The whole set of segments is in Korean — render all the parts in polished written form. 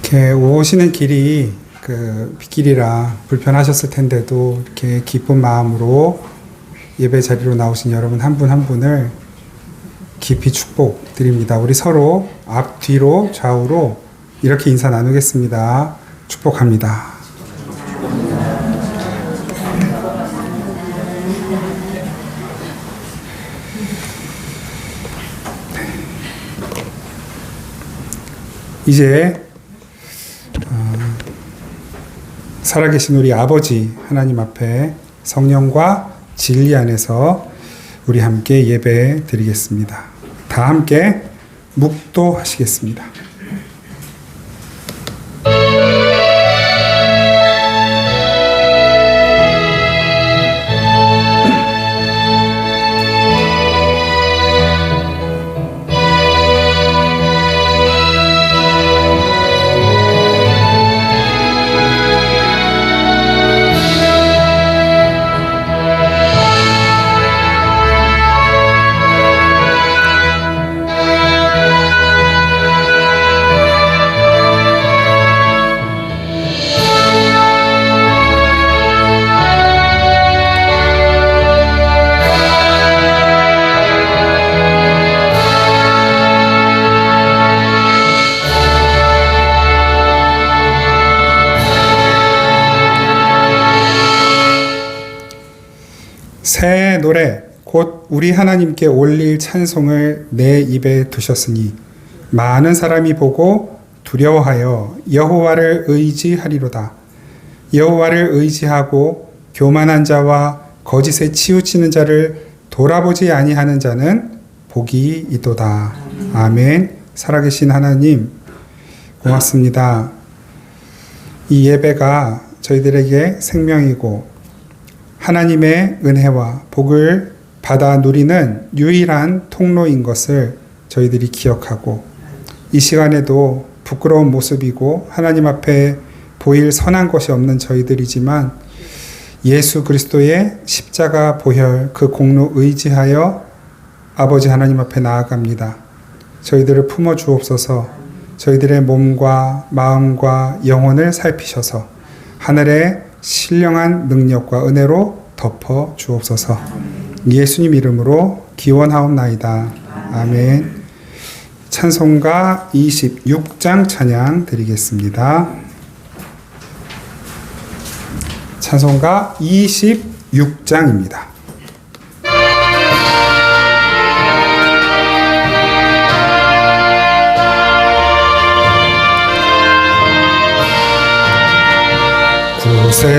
이렇게 오시는 길이 빗길이라 불편하셨을 텐데도 이렇게 기쁜 마음으로 예배 자리로 나오신 여러분 한 분 한 분을 깊이 축복드립니다. 우리 서로 앞뒤로 좌우로 이렇게 인사 나누겠습니다. 축복합니다. 이제 살아계신 우리 아버지 하나님 앞에 성령과 진리 안에서 우리 함께 예배 드리겠습니다. 다 함께 묵도하시겠습니다. 새 노래 곧 우리 하나님께 올릴 찬송을 내 입에 두셨으니 많은 사람이 보고 두려워하여 여호와를 의지하리로다. 여호와를 의지하고 교만한 자와 거짓에 치우치는 자를 돌아보지 아니하는 자는 복이 있도다. 아멘. 살아계신 하나님 고맙습니다. 이 예배가 저희들에게 생명이고 하나님의 은혜와 복을 받아 누리는 유일한 통로인 것을 저희들이 기억하고 이 시간에도 부끄러운 모습이고 하나님 앞에 보일 선한 것이 없는 저희들이지만 예수 그리스도의 십자가 보혈 그 공로 의지하여 아버지 하나님 앞에 나아갑니다. 저희들을 품어 주옵소서. 저희들의 몸과 마음과 영혼을 살피셔서 하늘의 신령한 능력과 은혜로 덮어 주옵소서. 예수님 이름으로 기원하옵나이다. 아멘. 찬송가 26장 찬양 드리겠습니다. 찬송가 26장입니다.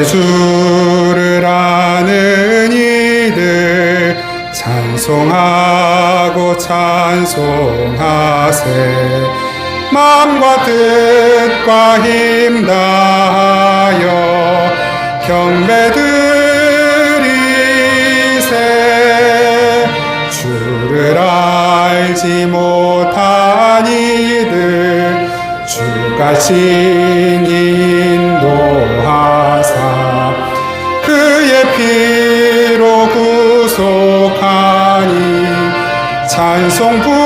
구세주를 아는 이들 찬송하고 찬송하세. 마음과 뜻과 힘 다하여 경배드리세. 주를 알지 못한 이들 주가 친히 인도하사 그의 피로 구속하니 찬송 부르세.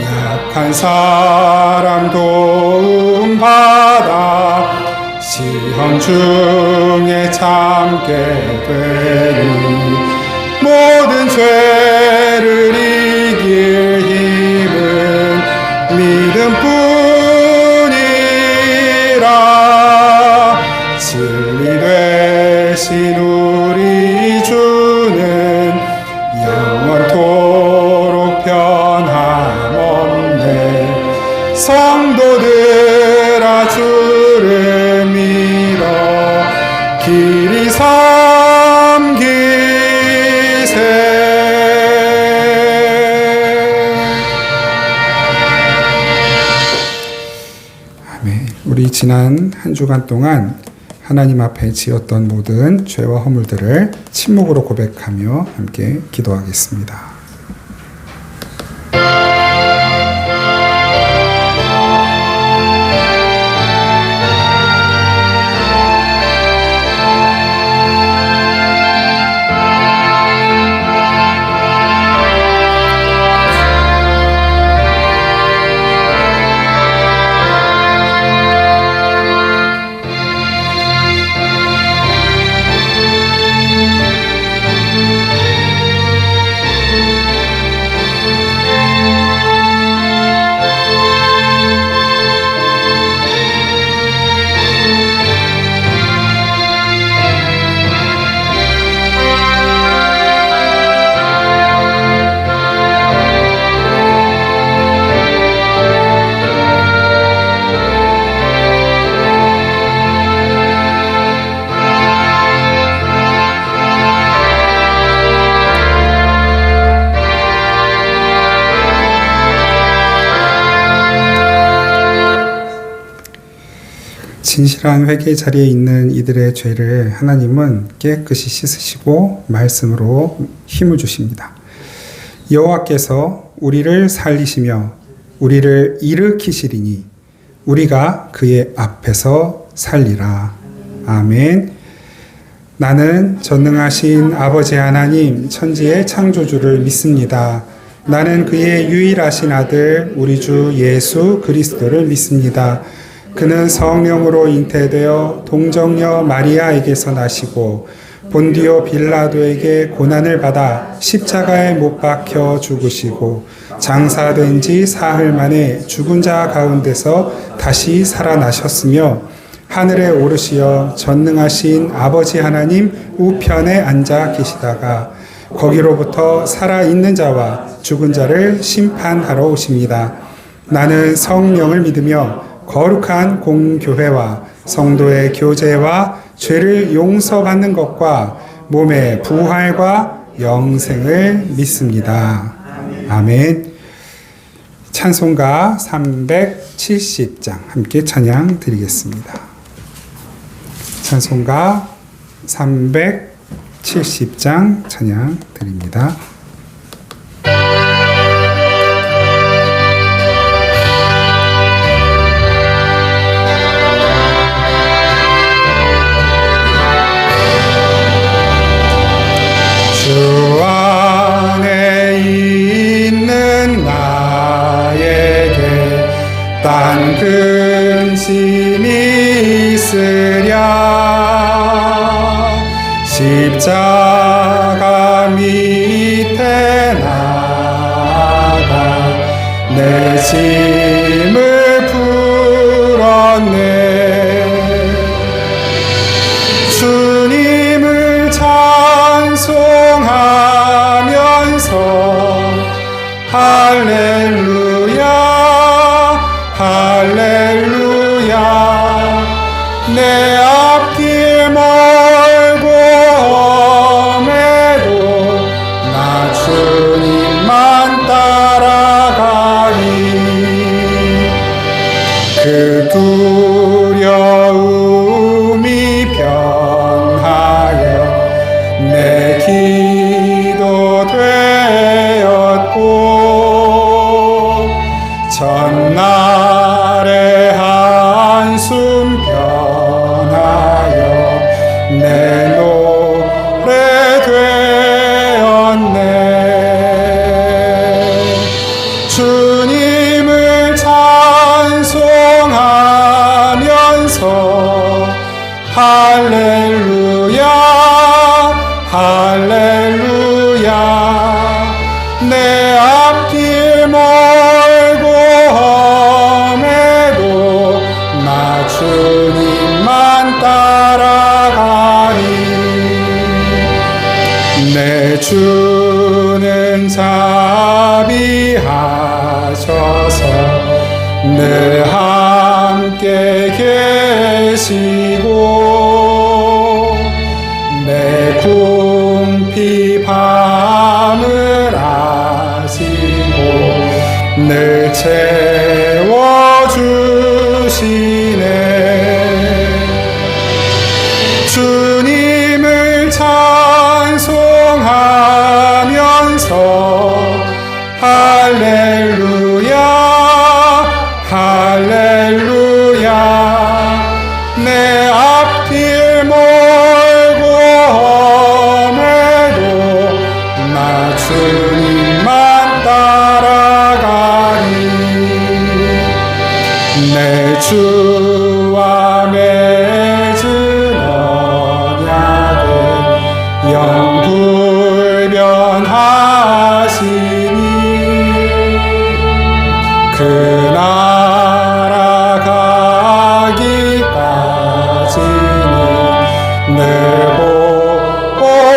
약한 사람 도움 받아 시험 중에 참게 되니 모든 죄를 이길 힘은 믿음뿐이라. 진리 되신 우리 주는 영원토록 변함없네. 성도들아 주를 믿어 길이 섬기세. 우리 지난 한 주간 동안 하나님 앞에 지었던 모든 죄와 허물들을 침묵으로 고백하며 함께 기도하겠습니다. 진실한 회개 자리에 있는 이들의 죄를 하나님은 깨끗이 씻으시고 말씀으로 힘을 주십니다. 여호와께서 우리를 살리시며 우리를 일으키시리니 우리가 그의 앞에서 살리라. 아멘. 나는 전능하신 아버지 하나님 천지의 창조주를 믿습니다. 나는 그의 유일하신 아들 우리 주 예수 그리스도를 믿습니다. 그는 성령으로 잉태되어 동정녀 마리아에게서 나시고 본디오 빌라도에게 고난을 받아 십자가에 못 박혀 죽으시고 장사된 지 사흘 만에 죽은 자 가운데서 다시 살아나셨으며 하늘에 오르시어 전능하신 아버지 하나님 우편에 앉아 계시다가 거기로부터 살아있는 자와 죽은 자를 심판하러 오십니다. 나는 성령을 믿으며 거룩한 공교회와 성도의 교제와 죄를 용서받는 것과 몸의 부활과 영생을 믿습니다. 아멘. 찬송가 370장 함께 찬양 드리겠습니다. 찬송가 370장 찬양 드립니다. 주 안에 있는 나에게 딴 근심이 있으랴 십자가 밑에 나가 내 짐을 풀었네. 주님을 찬송하면서 할렐루야 할렐루야 내 앞길 멀고 험해도 나 주님만 따라가니 그 두려움이 변하여 내 기도 되었고 전날의 한숨 변하여 내 노래 되었네. 주님을 찬송하면서 할렐루야 할렐루야 내 앞길 멀고 험해도 나 주님만 따라가니 내 주는 자비하셔서 늘 함께 계시고 내 궁핍함을 아시고 늘 채워주시네. 주님을 찬송하면서 할렐루야 할렐루야 내 앞길 멀고 험해도 나 주님만 따라가니 내 주와 맺은 언약은 영불변하시니 그 나라 가기까지는 늘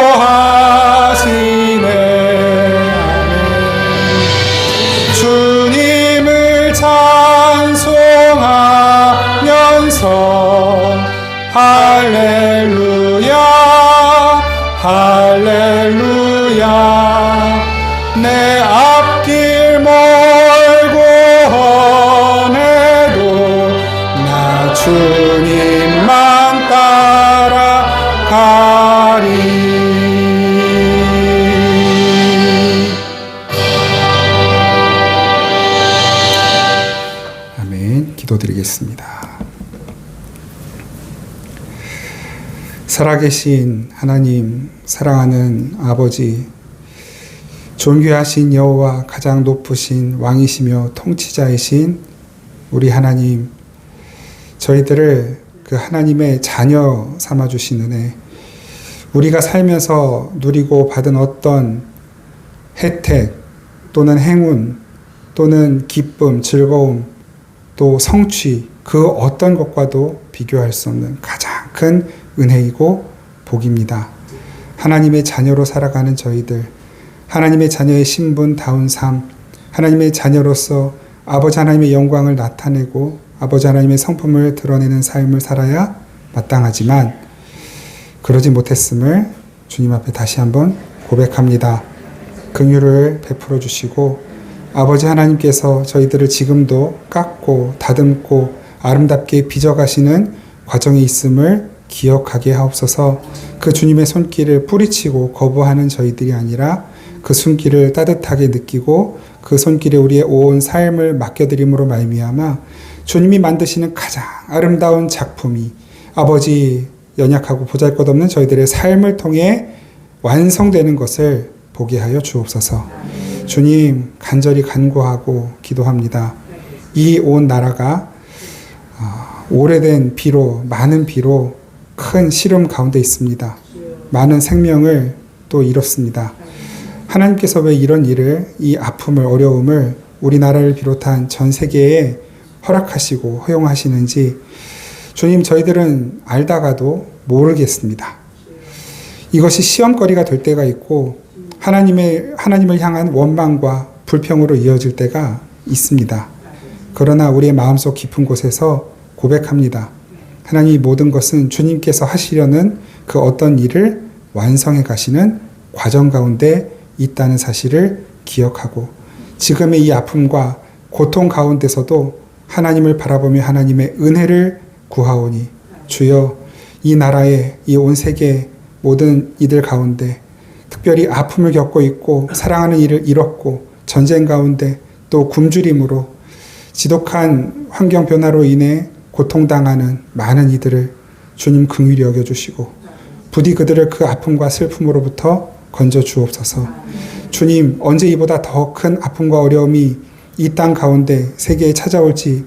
보호하시네. 주님을 찬송하면서 할렐루야 할렐루야 내 앞길 멀고 기도드리겠습니다. 살아계신 하나님, 사랑하는 아버지, 존귀하신 여호와, 가장 높으신 왕이시며 통치자이신 우리 하나님, 저희들을 그 하나님의 자녀 삼아주신 은혜, 우리가 살면서 누리고 받은 어떤 혜택 또는 행운 또는 기쁨, 즐거움, 또 성취, 그 어떤 것과도 비교할 수 없는 가장 큰 은혜이고 복입니다. 하나님의 자녀로 살아가는 저희들, 하나님의 자녀의 신분다운 삶, 하나님의 자녀로서 아버지 하나님의 영광을 나타내고 아버지 하나님의 성품을 드러내는 삶을 살아야 마땅하지만 그러지 못했음을 주님 앞에 다시 한번 고백합니다. 긍휼을 베풀어 주시고 아버지 하나님께서 저희들을 지금도 깎고 다듬고 아름답게 빚어가시는 과정에 있음을 기억하게 하옵소서. 그 주님의 손길을 뿌리치고 거부하는 저희들이 아니라 그 손길을 따뜻하게 느끼고 그 손길에 우리의 온 삶을 맡겨드림으로 말미암아 주님이 만드시는 가장 아름다운 작품이 아버지 연약하고 보잘것없는 저희들의 삶을 통해 완성되는 것을 보게 하여 주옵소서. 주님, 간절히 간구하고 기도합니다. 이 온 나라가 오래된 비로, 많은 비로 큰 시름 가운데 있습니다. 많은 생명을 또 잃었습니다. 하나님께서 왜 이런 일을, 이 아픔을, 어려움을 우리나라를 비롯한 전 세계에 허락하시고 허용하시는지 주님, 저희들은 알다가도 모르겠습니다. 이것이 시험거리가 될 때가 있고 하나님을 향한 원망과 불평으로 이어질 때가 있습니다. 그러나 우리의 마음속 깊은 곳에서 고백합니다. 하나님, 이 모든 것은 주님께서 하시려는 그 어떤 일을 완성해 가시는 과정 가운데 있다는 사실을 기억하고 지금의 이 아픔과 고통 가운데서도 하나님을 바라보며 하나님의 은혜를 구하오니 주여, 이 나라의, 이 온 세계의 모든 이들 가운데 특별히 아픔을 겪고 있고 사랑하는 이를 잃었고 전쟁 가운데 또 굶주림으로 지독한 환경 변화로 인해 고통당하는 많은 이들을 주님 긍휼히 여겨주시고 부디 그들을 그 아픔과 슬픔으로부터 건져 주옵소서. 주님, 언제 이보다 더 큰 아픔과 어려움이 이 땅 가운데 세계에 찾아올지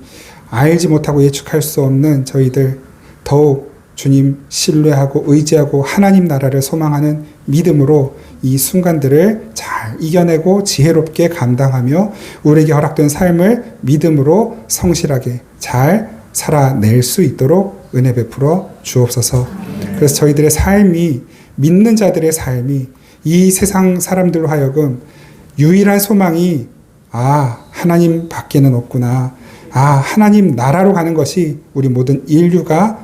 알지 못하고 예측할 수 없는 저희들, 더욱 주님 신뢰하고 의지하고 하나님 나라를 소망하는 믿음으로 이 순간들을 잘 이겨내고 지혜롭게 감당하며 우리에게 허락된 삶을 믿음으로 성실하게 잘 살아낼 수 있도록 은혜 베풀어 주옵소서. 그래서 저희들의 삶이, 믿는 자들의 삶이 이 세상 사람들로 하여금 유일한 소망이 하나님 밖에는 없구나, 하나님 나라로 가는 것이 우리 모든 인류가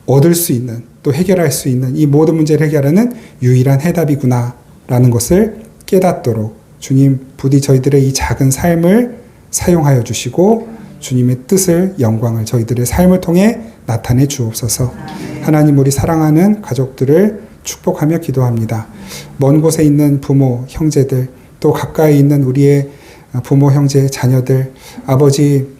얻을 수 있는, 또 해결할 수 있는 이 모든 문제를 해결하는 유일한 해답이구나 라는 것을 깨닫도록 주님, 부디 저희들의 이 작은 삶을 사용하여 주시고 주님의 뜻을, 영광을 저희들의 삶을 통해 나타내 주옵소서. 하나님, 우리 사랑하는 가족들을 축복하며 기도합니다. 먼 곳에 있는 부모, 형제들, 또 가까이 있는 우리의 부모, 형제, 자녀들, 아버지,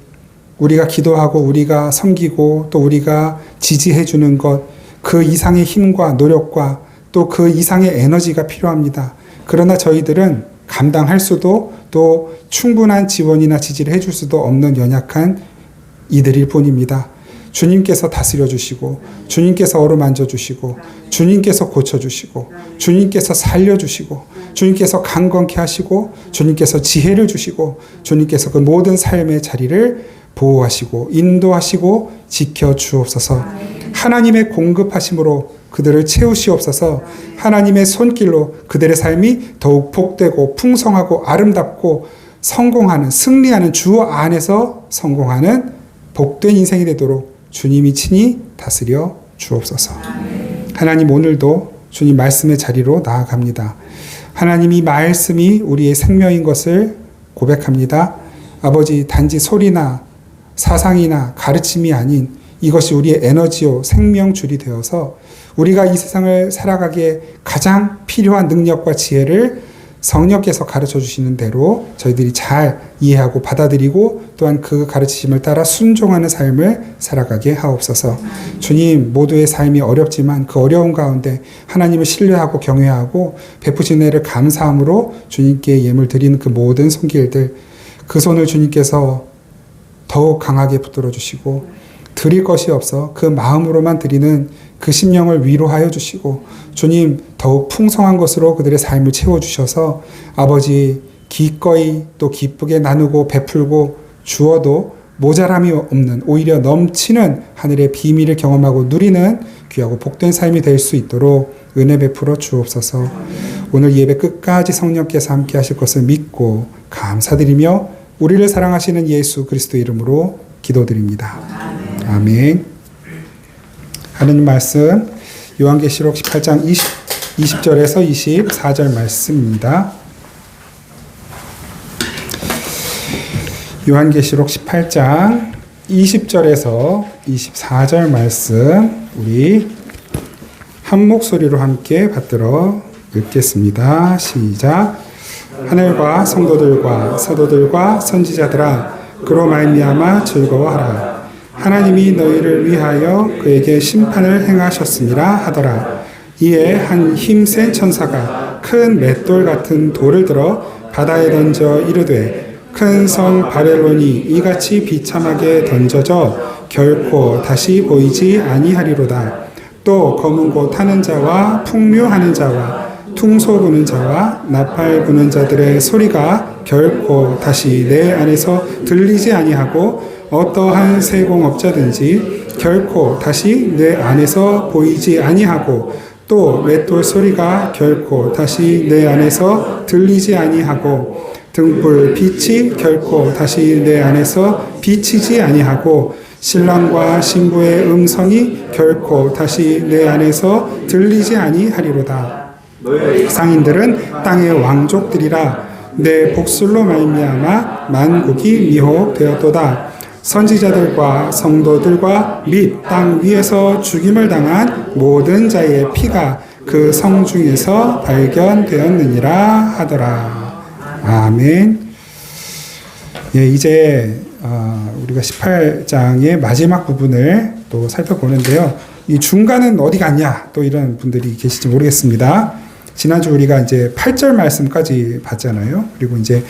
우리가 기도하고 우리가 섬기고 또 우리가 지지해 주는 것, 그 이상의 힘과 노력과 또 그 이상의 에너지가 필요합니다. 그러나 저희들은 감당할 수도 또 충분한 지원이나 지지를 해줄 수도 없는 연약한 이들일 뿐입니다. 주님께서 다스려 주시고 주님께서 어루만져 주시고 주님께서 고쳐 주시고 주님께서 살려 주시고 주님께서 강건케 하시고 주님께서 지혜를 주시고 주님께서 그 모든 삶의 자리를 보호하시고 인도하시고 지켜 주옵소서. 하나님의 공급하심으로 그들을 채우시옵소서. 하나님의 손길로 그들의 삶이 더욱 복되고 풍성하고 아름답고 성공하는, 승리하는, 주 안에서 성공하는 복된 인생이 되도록 주님이 친히 다스려 주옵소서. 하나님, 오늘도 주님 말씀의 자리로 나아갑니다. 하나님, 이 말씀이 우리의 생명인 것을 고백합니다. 아버지, 단지 소리나 사상이나 가르침이 아닌 이것이 우리의 에너지요 생명줄이 되어서 우리가 이 세상을 살아가기에 가장 필요한 능력과 지혜를 성령께서 가르쳐 주시는 대로 저희들이 잘 이해하고 받아들이고 또한 그 가르치심을 따라 순종하는 삶을 살아가게 하옵소서. 주님, 모두의 삶이 어렵지만 그 어려운 가운데 하나님을 신뢰하고 경외하고 베푸신 은혜를 감사함으로 주님께 예물 드리는 그 모든 손길들, 그 손을 주님께서 더욱 강하게 붙들어 주시고 드릴 것이 없어 그 마음으로만 드리는 그 심령을 위로하여 주시고 주님, 더욱 풍성한 것으로 그들의 삶을 채워주셔서 아버지, 기꺼이 또 기쁘게 나누고 베풀고 주어도 모자람이 없는, 오히려 넘치는 하늘의 비밀을 경험하고 누리는 귀하고 복된 삶이 될 수 있도록 은혜 베풀어 주옵소서. 오늘 예배 끝까지 성령께서 함께 하실 것을 믿고 감사드리며 우리를 사랑하시는 예수 그리스도 이름으로 기도드립니다. 아멘. 하나님 말씀 요한계시록 18장 20절에서 24절 말씀입니다. 요한계시록 18장 20절에서 24절 말씀 우리 한 목소리로 함께 받들어 읽겠습니다. 시작. 하늘과 성도들과 사도들과 선지자들아 그로 말미암아 즐거워하라. 하나님이 너희를 위하여 그에게 심판을 행하셨음이라 하더라. 이에 한 힘센 천사가 큰 맷돌 같은 돌을 들어 바다에 던져 이르되 큰 성 바벨론이 이같이 비참하게 던져져 결코 다시 보이지 아니하리로다. 또 검은 곳 하는 자와 풍류하는 자와 퉁소 부는 자와 나팔 부는 자들의 소리가 결코 다시 내 안에서 들리지 아니하고 어떠한 세공업자든지 결코 다시 내 안에서 보이지 아니하고 또 맷돌 소리가 결코 다시 내 안에서 들리지 아니하고 등불 빛이 결코 다시 내 안에서 비치지 아니하고 신랑과 신부의 음성이 결코 다시 내 안에서 들리지 아니하리로다. 상인들은 땅의 왕족들이라. 내 복술로 말미암아 만국이 미혹되었도다. 선지자들과 성도들과 및 땅 위에서 죽임을 당한 모든 자의 피가 그 성 중에서 발견되었느니라 하더라. 아멘. 예, 이제 우리가 18장의 마지막 부분을 또 살펴보는데요. 이 중간은 어디 갔냐? 또 이런 분들이 계실지 모르겠습니다. 지난주 우리가 이제 8절 말씀까지 봤잖아요. 그리고 이제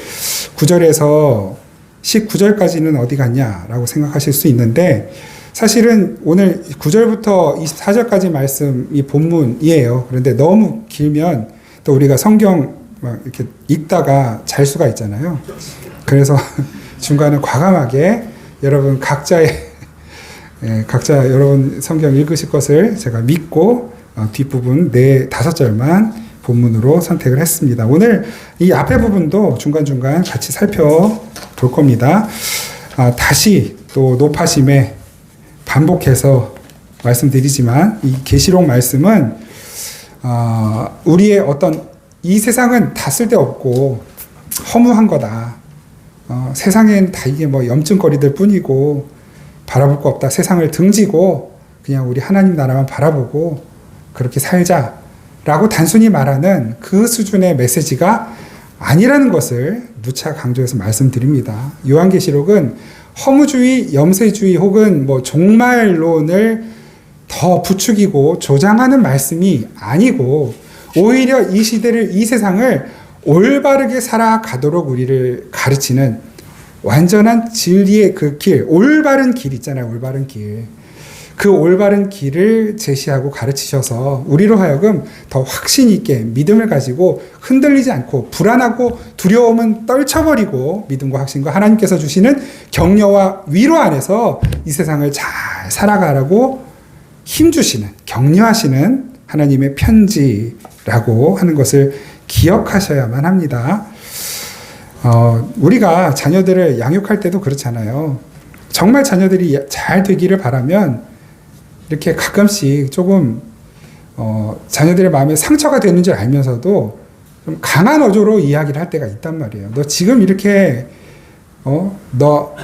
9절에서 19절까지는 어디 갔냐라고 생각하실 수 있는데 사실은 오늘 9절부터 24절까지 말씀이 본문이에요. 그런데 너무 길면 또 우리가 성경 막 이렇게 읽다가 잘 수가 있잖아요. 그래서 중간에 과감하게 여러분 각자 여러분 성경 읽으실 것을 제가 믿고 뒷부분 5절만 본문으로 선택을 했습니다. 오늘 이 앞에 부분도 중간중간 같이 살펴볼 겁니다. 다시 또 높아심에 반복해서 말씀드리지만 이 계시록 말씀은 우리의 어떤 이 세상은 다 쓸데없고 허무한 거다. 세상엔 다 이게 뭐 염증거리들 뿐이고 바라볼 거 없다. 세상을 등지고 그냥 우리 하나님 나라만 바라보고 그렇게 살자라고 단순히 말하는 그 수준의 메시지가 아니라는 것을 누차 강조해서 말씀드립니다. 요한계시록은 허무주의, 염세주의 혹은 뭐 종말론을 더 부추기고 조장하는 말씀이 아니고 오히려 이 시대를, 이 세상을 올바르게 살아가도록 우리를 가르치는 완전한 진리의 그 길, 올바른 길 있잖아요. 올바른 길. 그 올바른 길을 제시하고 가르치셔서 우리로 하여금 더 확신 있게 믿음을 가지고 흔들리지 않고 불안하고 두려움은 떨쳐버리고 믿음과 확신과 하나님께서 주시는 격려와 위로 안에서 이 세상을 잘 살아가라고 힘주시는, 격려하시는 하나님의 편지라고 하는 것을 기억하셔야만 합니다. 우리가 자녀들을 양육할 때도 그렇잖아요. 정말 자녀들이 잘 되기를 바라면 이렇게 가끔씩 조금 자녀들의 마음에 상처가 되는 줄 알면서도 좀 강한 어조로 이야기를 할 때가 있단 말이에요. 너 지금 이렇게 너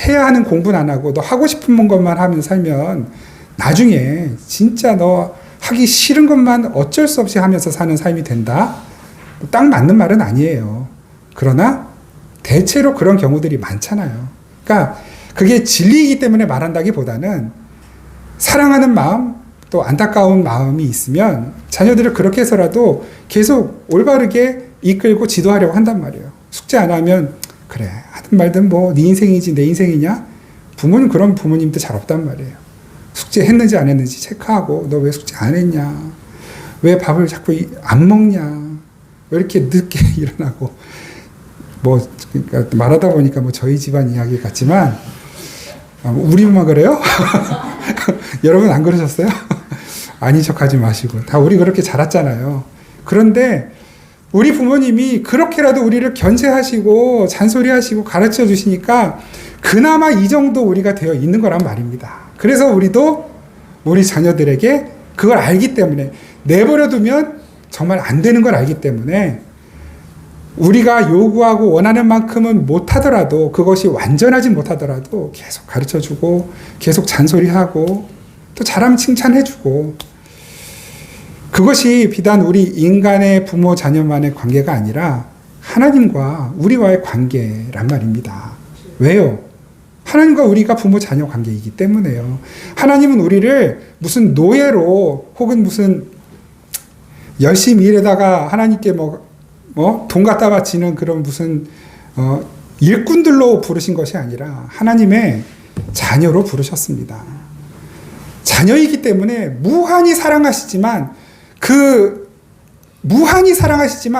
해야 하는 공부는 안 하고 너 하고 싶은 것만 하면 살면 나중에 진짜 너 하기 싫은 것만 어쩔 수 없이 하면서 사는 삶이 된다. 딱 맞는 말은 아니에요. 그러나 대체로 그런 경우들이 많잖아요. 그러니까 그게 진리이기 때문에 말한다기보다는 사랑하는 마음, 또 안타까운 마음이 있으면 자녀들을 그렇게 해서라도 계속 올바르게 이끌고 지도하려고 한단 말이에요. 숙제 안 하면 그래 하든 말든 뭐 네 인생이지 내 인생이냐? 부모님 그런 부모님도 잘 없단 말이에요. 숙제 했는지 안 했는지 체크하고 너 왜 숙제 안 했냐? 왜 밥을 자꾸 안 먹냐? 왜 이렇게 늦게 일어나고 뭐 그러니까 말하다 보니까 뭐 저희 집안 이야기 같지만 우리만 그래요? 여러분 안 그러셨어요? 아닌 척하지 마시고 다 우리 그렇게 자랐잖아요. 그런데 우리 부모님이 그렇게라도 우리를 견제하시고 잔소리하시고 가르쳐 주시니까 그나마 이 정도 우리가 되어 있는 거란 말입니다. 그래서 우리도 우리 자녀들에게 그걸 알기 때문에 내버려두면 정말 안 되는 걸 알기 때문에 우리가 요구하고 원하는 만큼은 못하더라도 그것이 완전하지 못하더라도 계속 가르쳐주고 계속 잔소리하고 또 잘하면 칭찬해주고 그것이 비단 우리 인간의 부모 자녀만의 관계가 아니라 하나님과 우리와의 관계란 말입니다. 왜요? 하나님과 우리가 부모 자녀 관계이기 때문에요. 하나님은 우리를 무슨 노예로 혹은 무슨 열심히 일하다가 하나님께 돈 갖다 바치는 그런 무슨 일꾼들로 부르신 것이 아니라 하나님의 자녀로 부르셨습니다. 자녀이기 때문에 무한히 사랑하시지만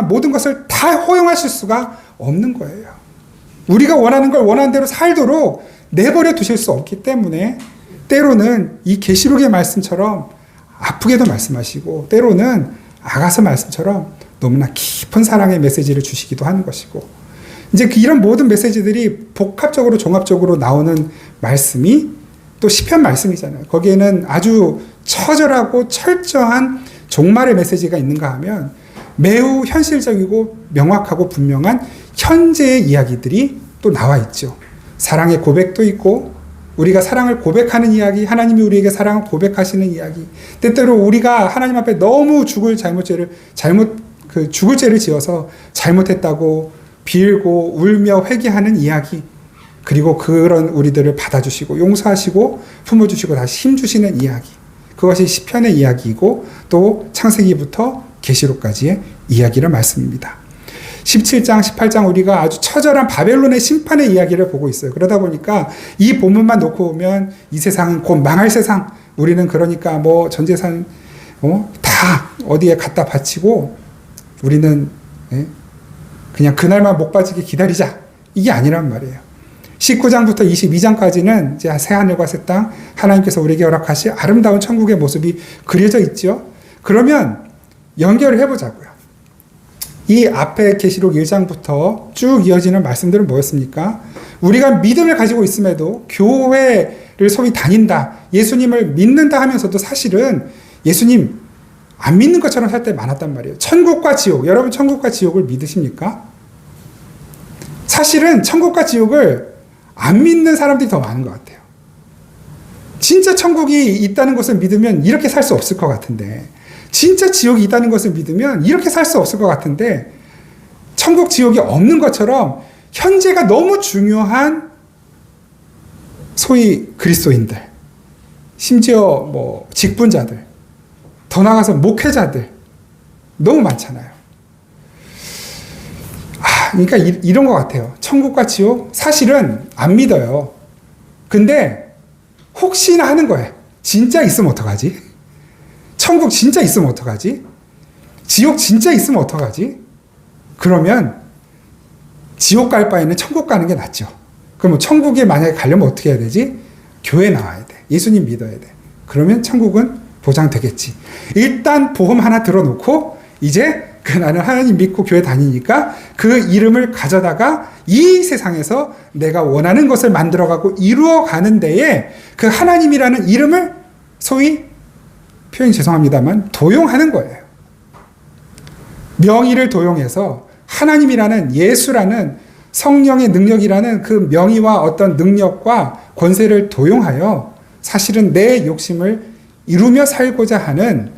모든 것을 다 허용하실 수가 없는 거예요. 우리가 원하는 걸 원하는 대로 살도록 내버려 두실 수 없기 때문에 때로는 이 계시록의 말씀처럼 아프게도 말씀하시고 때로는 아가서 말씀처럼 너무나 깊은 사랑의 메시지를 주시기도 하는 것이고 이제 이런 모든 메시지들이 복합적으로 종합적으로 나오는 말씀이 또 시편 말씀이잖아요. 거기에는 아주 처절하고 철저한 종말의 메시지가 있는가 하면 매우 현실적이고 명확하고 분명한 현재의 이야기들이 또 나와 있죠. 사랑의 고백도 있고 우리가 사랑을 고백하는 이야기, 하나님이 우리에게 사랑을 고백하시는 이야기. 때때로 우리가 하나님 앞에 너무 죽을 죄를 지어서 잘못했다고 빌고 울며 회개하는 이야기. 그리고 그런 우리들을 받아주시고 용서하시고 품어주시고 다시 힘주시는 이야기. 그것이 시편의 이야기이고 또 창세기부터 계시록까지의 이야기를 말씀입니다. 17장, 18장 우리가 아주 처절한 바벨론의 심판의 이야기를 보고 있어요. 그러다 보니까 이 본문만 놓고 보면 이 세상은 곧 망할 세상. 우리는 그러니까 뭐 전 재산 다 어디에 갖다 바치고 우리는 그냥 그날만 목 빠지게 기다리자. 이게 아니란 말이에요. 19장부터 22장까지는 이제 새하늘과 새 땅 하나님께서 우리에게 허락하신 아름다운 천국의 모습이 그려져 있죠. 그러면 연결을 해보자고요. 이 앞에 계시록 1장부터 쭉 이어지는 말씀들은 뭐였습니까? 우리가 믿음을 가지고 있음에도 교회를 소위 다닌다, 예수님을 믿는다 하면서도 사실은 예수님 안 믿는 것처럼 살 때 많았단 말이에요. 천국과 지옥, 여러분 천국과 지옥을 믿으십니까? 사실은 천국과 지옥을 안 믿는 사람들이 더 많은 것 같아요. 진짜 천국이 있다는 것을 믿으면 이렇게 살 수 없을 것 같은데 진짜 지옥이 있다는 것을 믿으면 이렇게 살 수 없을 것 같은데 천국 지옥이 없는 것처럼 현재가 너무 중요한 소위 그리스도인들, 심지어 뭐 직분자들, 더 나아가서 목회자들 너무 많잖아요. 그러니까 이런 것 같아요. 천국과 지옥 사실은 안 믿어요. 근데 혹시나 하는 거예요. 진짜 있으면 어떡하지? 천국 진짜 있으면 어떡하지? 지옥 진짜 있으면 어떡하지? 그러면 지옥 갈 바에는 천국 가는 게 낫죠. 그러면 천국에 만약에 가려면 어떻게 해야 되지? 교회 나와야 돼. 예수님 믿어야 돼. 그러면 천국은 보장되겠지. 일단 보험 하나 들어놓고 이제 나는 하나님 믿고 교회 다니니까 그 이름을 가져다가 이 세상에서 내가 원하는 것을 만들어가고 이루어가는 데에 그 하나님이라는 이름을 소위 표현이 죄송합니다만 도용하는 거예요. 명의를 도용해서 하나님이라는 예수라는 성령의 능력이라는 그 명의와 어떤 능력과 권세를 도용하여 사실은 내 욕심을 이루며 살고자 하는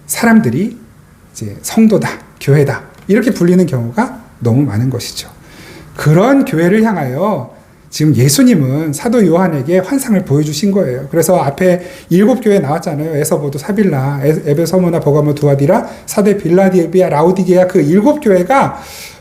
사람들이 이제 성도다, 교회다 이렇게 불리는 경우가 너무 많은 것이죠. 그런 교회를 향하여 지금 예수님은 사도 요한에게 환상을 보여주신 거예요. 그래서 앞에 7교회 나왔잖아요. 에서보도, 사빌라, 에베소모나, 버가모, 두아디라, 사데, 빌라델비아, 라오디게아, 그 7교회가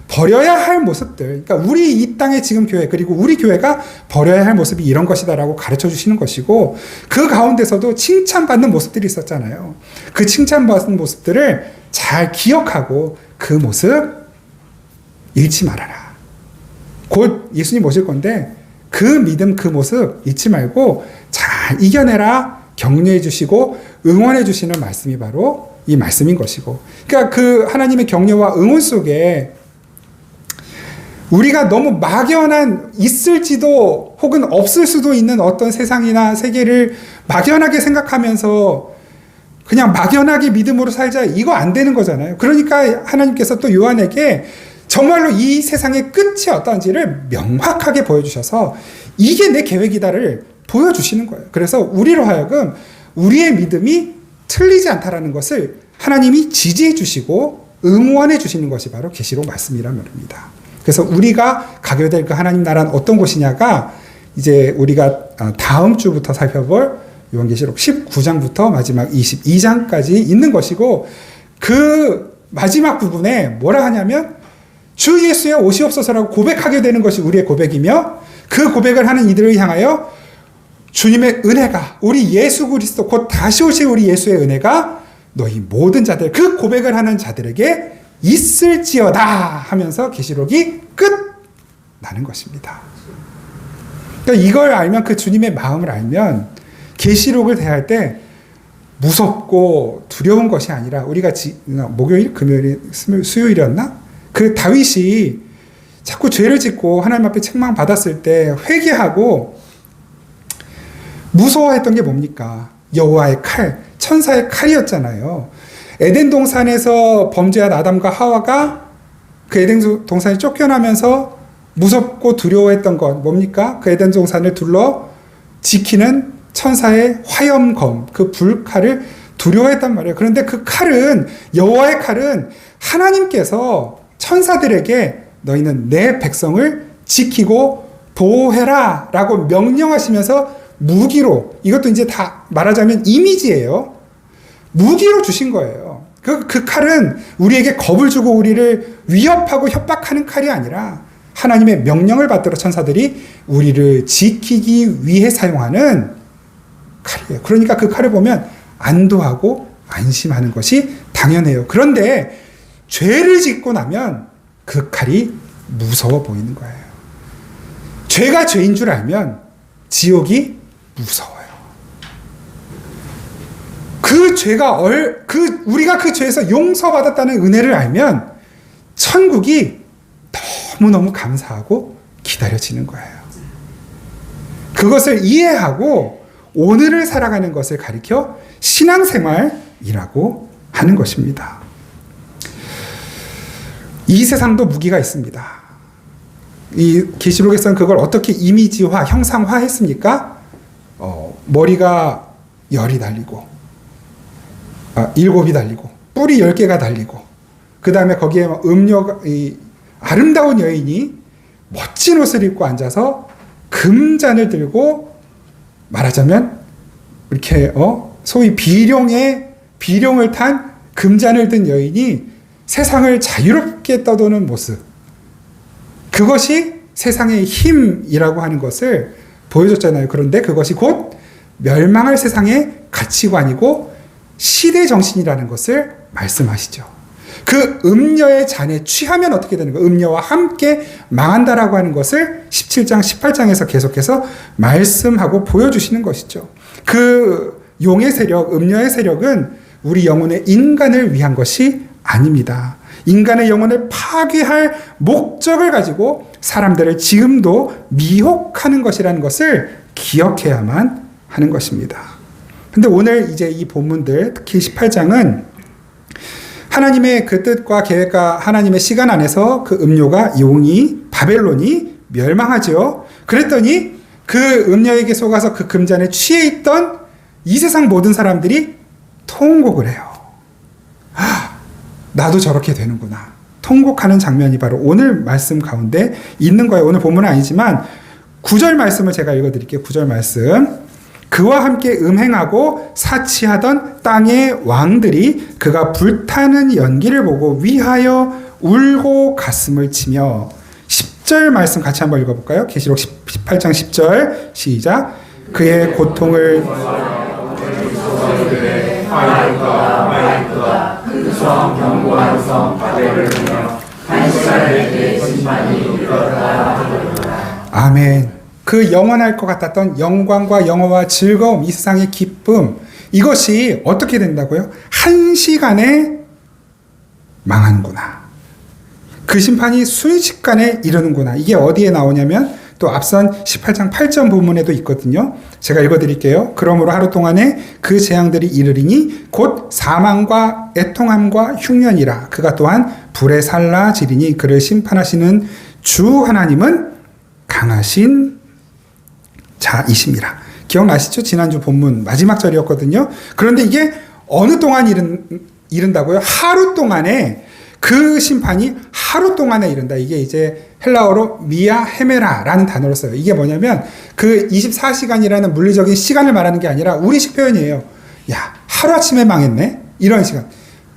버려야 할 모습들, 그러니까 우리 이 땅의 지금 교회, 그리고 우리 교회가 버려야 할 모습이 이런 것이다라고 가르쳐 주시는 것이고, 그 가운데서도 칭찬받는 모습들이 있었잖아요. 그 칭찬받는 모습들을 잘 기억하고 그 모습 잃지 말아라. 곧 예수님 오실 건데 그 믿음, 그 모습 잊지 말고 잘 이겨내라 격려해 주시고 응원해 주시는 말씀이 바로 이 말씀인 것이고, 그러니까 그 하나님의 격려와 응원 속에 우리가 너무 막연한 있을지도 혹은 없을 수도 있는 어떤 세상이나 세계를 막연하게 생각하면서 그냥 막연하게 믿음으로 살자, 이거 안 되는 거잖아요. 그러니까 하나님께서 또 요한에게 정말로 이 세상의 끝이 어떤지를 명확하게 보여주셔서 이게 내 계획이다를 보여주시는 거예요. 그래서 우리로 하여금 우리의 믿음이 틀리지 않다라는 것을 하나님이 지지해 주시고 응원해 주시는 것이 바로 계시록 말씀이란 말입니다. 그래서 우리가 가게 될 그 하나님 나라는 어떤 곳이냐가 이제 우리가 다음 주부터 살펴볼 요한계시록 19장부터 마지막 22장까지 있는 것이고, 그 마지막 부분에 뭐라 하냐면 주 예수여 오시옵소서라고 고백하게 되는 것이 우리의 고백이며, 그 고백을 하는 이들을 향하여 주님의 은혜가, 우리 예수 그리스도 곧 다시 오실 우리 예수의 은혜가 너희 모든 자들, 그 고백을 하는 자들에게 있을지어다 하면서 계시록이 끝나는 것입니다. 그러니까 이걸 알면, 그 주님의 마음을 알면 계시록을 대할 때 무섭고 두려운 것이 아니라, 우리가 목요일, 금요일, 수요일이었나? 그 다윗이 자꾸 죄를 짓고 하나님 앞에 책망받았을 때 회개하고 무서워했던 게 뭡니까? 여호와의 칼, 천사의 칼이었잖아요. 에덴 동산에서 범죄한 아담과 하와가 그 에덴 동산에 쫓겨나면서 무섭고 두려워했던 것 뭡니까? 그 에덴 동산을 둘러 지키는 천사의 화염검, 그 불칼을 두려워했단 말이에요. 그런데 그 칼은, 여호와의 칼은 하나님께서 천사들에게 너희는 내 백성을 지키고 보호해라 라고 명령하시면서 무기로, 이것도 이제 다 말하자면 이미지예요. 무기로 주신 거예요. 그 칼은 우리에게 겁을 주고 우리를 위협하고 협박하는 칼이 아니라 하나님의 명령을 받들어 천사들이 우리를 지키기 위해 사용하는 칼이에요. 그러니까 그 칼을 보면 안도하고 안심하는 것이 당연해요. 그런데 죄를 짓고 나면 그 칼이 무서워 보이는 거예요. 죄가 죄인 줄 알면 지옥이 무서워요. 그 죄가 우리가 그 죄에서 용서받았다는 은혜를 알면 천국이 너무너무 감사하고 기다려지는 거예요. 그것을 이해하고 오늘을 살아가는 것을 가리켜 신앙생활이라고 하는 것입니다. 이 세상도 무기가 있습니다. 이 계시록에서는 그걸 어떻게 이미지화, 형상화했습니까? 머리가 10이 달리고 7이 달리고 뿔이 10개가 달리고, 그 다음에 거기에 아름다운 여인이 멋진 옷을 입고 앉아서 금잔을 들고, 말하자면 이렇게 소위 비룡을 탄 금잔을 든 여인이 세상을 자유롭게 떠도는 모습, 그것이 세상의 힘이라고 하는 것을 보여줬잖아요. 그런데 그것이 곧 멸망할 세상의 가치관이고 시대 정신이라는 것을 말씀하시죠. 그 음녀의 잔에 취하면 어떻게 되는 거예요? 음녀와 함께 망한다라고 하는 것을 17장, 18장에서 계속해서 말씀하고 보여주시는 것이죠. 그 용의 세력, 음녀의 세력은 우리 영혼의 인간을 위한 것이 아닙니다. 인간의 영혼을 파괴할 목적을 가지고 사람들을 지금도 미혹하는 것이라는 것을 기억해야만 하는 것입니다. 근데 오늘 이제 이 본문들, 특히 18장은 하나님의 그 뜻과 계획과 하나님의 시간 안에서 그 음료가, 바벨론이 멸망하죠. 그랬더니 그 음료에게 속아서 그 금잔에 취해 있던 이 세상 모든 사람들이 통곡을 해요. 나도 저렇게 되는구나. 통곡하는 장면이 바로 오늘 말씀 가운데 있는 거예요. 오늘 본문은 아니지만 9절 말씀을 제가 읽어드릴게요. 9절 말씀. 그와 함께 음행하고 사치하던 땅의 왕들이 그가 불타는 연기를 보고 위하여 울고 가슴을 치며 10절 말씀 같이 한번 읽어볼까요? 계시록 18장 10절 시작. 그의 고통을 아멘. 그 영원할 것 같았던 영광과 영어와 즐거움, 이 세상의 기쁨, 이것이 어떻게 된다고요? 한 시간에 망하는구나. 그 심판이 순식간에 이르는구나. 이게 어디에 나오냐면 또 앞선 18장 8절 부문에도 있거든요. 제가 읽어드릴게요. 그러므로 하루 동안에 그 재앙들이 이르리니 곧 사망과 애통함과 흉년이라. 그가 또한 불에 살라지리니 그를 심판하시는 주 하나님은 강하신 자이십니다. 기억나시죠? 지난주 본문 마지막 절이었거든요. 그런데 이게 어느 동안 이른다고요? 하루 동안에, 그 심판이 하루 동안에 이른다. 이게 이제 헬라어로 미아 헤메라라는 단어를 써요. 이게 뭐냐면 그 24시간이라는 물리적인 시간을 말하는 게 아니라 우리식 표현이에요. 야, 하루아침에 망했네? 이런 시간.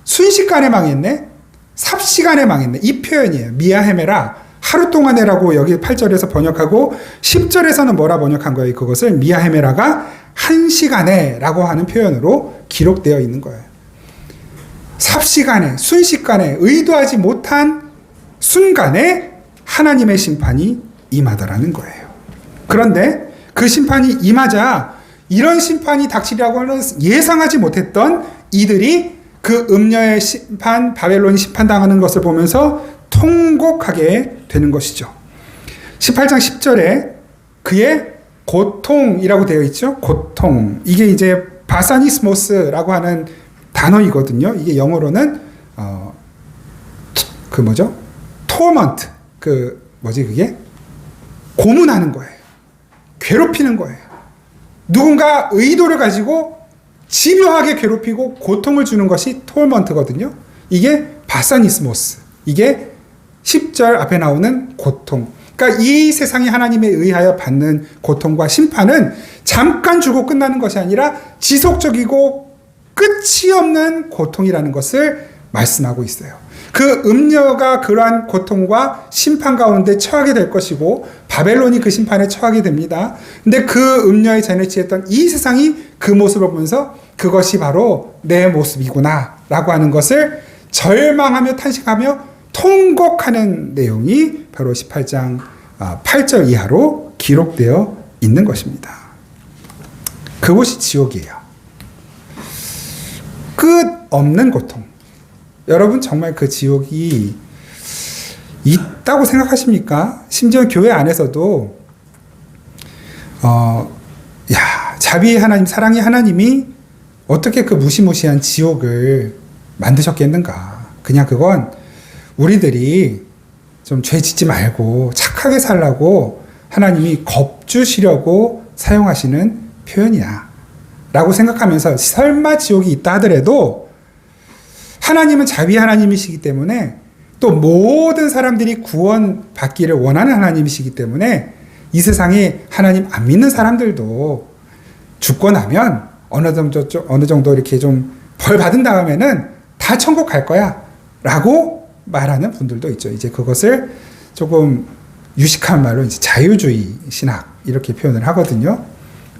순식간에 망했네? 삽시간에 망했네? 이 표현이에요. 미아 헤메라. 하루 동안에라고 여기 8절에서 번역하고 10절에서는 뭐라 번역한 거예요? 그것을 미아헤메라가 한 시간에 라고 하는 표현으로 기록되어 있는 거예요. 삽시간에, 순식간에, 의도하지 못한 순간에 하나님의 심판이 임하더라는 거예요. 그런데 그 심판이 임하자 이런 심판이 닥치리라고는 예상하지 못했던 이들이 그 음녀의 심판, 바벨론이 심판당하는 것을 보면서 통곡하게 되는 것이죠. 18장 10절에 그의 고통이라고 되어 있죠. 고통. 이게 이제 바사니스모스라고 하는 단어이거든요. 이게 영어로는 토먼트. 그게 고문하는 거예요. 괴롭히는 거예요. 누군가 의도를 가지고 집요하게 괴롭히고 고통을 주는 것이 토먼트거든요. 이게 바사니스모스. 이게 10절 앞에 나오는 고통. 그러니까 이 세상이 하나님에 의하여 받는 고통과 심판은 잠깐 주고 끝나는 것이 아니라 지속적이고 끝이 없는 고통이라는 것을 말씀하고 있어요. 그 음녀가 그러한 고통과 심판 가운데 처하게 될 것이고 바벨론이 그 심판에 처하게 됩니다. 근데 그 음녀의 잔을 취했던 이 세상이 그 모습을 보면서 그것이 바로 내 모습이구나 라고 하는 것을 절망하며 탄식하며 통곡하는 내용이 바로 18장 8절 이하로 기록되어 있는 것입니다. 그곳이 지옥이에요. 끝 없는 고통. 여러분 정말 그 지옥이 있다고 생각하십니까? 심지어 교회 안에서도 자비의 하나님, 사랑의 하나님이 어떻게 그 무시무시한 지옥을 만드셨겠는가? 그냥 그건 우리들이 좀 죄 짓지 말고 착하게 살라고 하나님이 겁주시려고 사용하시는 표현이야 라고 생각하면서 설마 지옥이 있다 하더라도 하나님은 자비 하나님이시기 때문에 또 모든 사람들이 구원받기를 원하는 하나님이시기 때문에 이 세상에 하나님 안 믿는 사람들도 죽고 나면 어느 정도 이렇게 좀 벌 받은 다음에는 다 천국 갈 거야 라고 말하는 분들도 있죠. 이제 그것을 조금 유식한 말로 이제 자유주의 신학 이렇게 표현을 하거든요.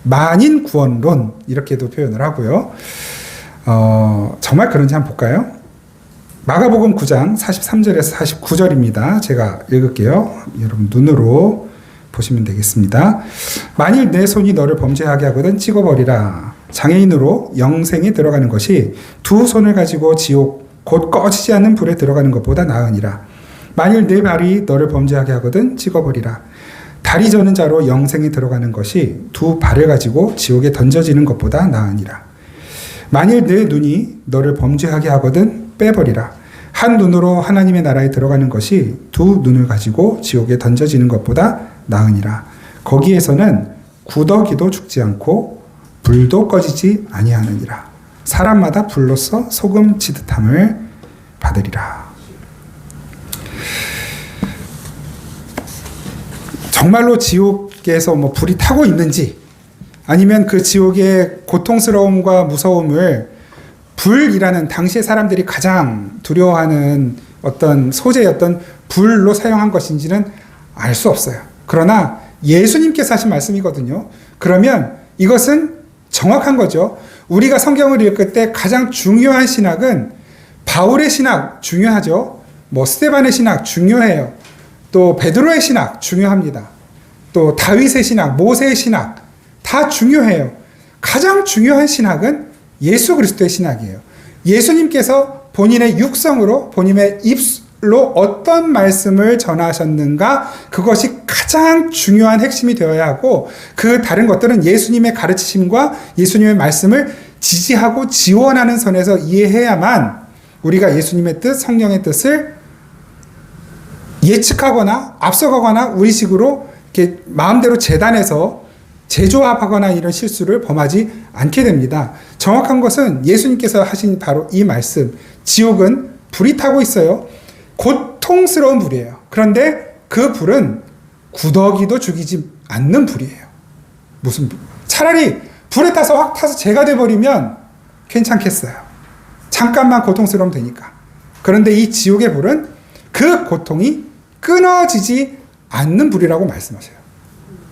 만인 구원론 이렇게도 표현을 하고요. 정말 그런지 한번 볼까요? 마가복음 9장 43절에서 49절입니다. 제가 읽을게요. 여러분 눈으로 보시면 되겠습니다. 만일 내 손이 너를 범죄하게 하거든 찍어버리라. 장애인으로 영생에 들어가는 것이 두 손을 가지고 지옥 곧 꺼지지 않는 불에 들어가는 것보다 나으니라. 만일 내 발이 너를 범죄하게 하거든 찍어버리라. 다리 저는 자로 영생에 들어가는 것이 두 발을 가지고 지옥에 던져지는 것보다 나으니라. 만일 내 눈이 너를 범죄하게 하거든 빼버리라. 한 눈으로 하나님의 나라에 들어가는 것이 두 눈을 가지고 지옥에 던져지는 것보다 나으니라. 거기에서는 구더기도 죽지 않고 불도 꺼지지 아니하느니라. 사람마다 불로써 소금 치듯함을 받으리라. 정말로 지옥에서 뭐 불이 타고 있는지, 아니면 그 지옥의 고통스러움과 무서움을 불이라는 당시의 사람들이 가장 두려워하는 어떤 소재였던 불로 사용한 것인지는 알 수 없어요. 그러나 예수님께서 하신 말씀이거든요. 그러면 이것은 정확한 거죠. 우리가 성경을 읽을 때 가장 중요한 신학은 바울의 신학 중요하죠. 뭐 스데반의 신학 중요해요. 또 베드로의 신학 중요합니다. 또 다윗의 신학, 모세의 신학 다 중요해요. 가장 중요한 신학은 예수 그리스도의 신학이에요. 예수님께서 본인의 육성으로, 본인의 입술로 어떤 말씀을 전하셨는가, 그것이 가장 중요한 핵심이 되어야 하고, 그 다른 것들은 예수님의 가르치심과 예수님의 말씀을 지지하고 지원하는 선에서 이해해야만 우리가 예수님의 뜻, 성령의 뜻을 예측하거나 앞서가거나 우리식으로 이렇게 마음대로 재단해서 재조합하거나 이런 실수를 범하지 않게 됩니다. 정확한 것은 예수님께서 하신 바로 이 말씀. 지옥은 불이 타고 있어요. 고통스러운 불이에요. 그런데 그 불은 구더기도 죽이지 않는 불이에요. 무슨 불? 차라리 불에 타서 확 타서 재가 돼버리면 괜찮겠어요. 잠깐만 고통스러우면 되니까. 그런데 이 지옥의 불은 그 고통이 끊어지지 않는 불이라고 말씀하셔요.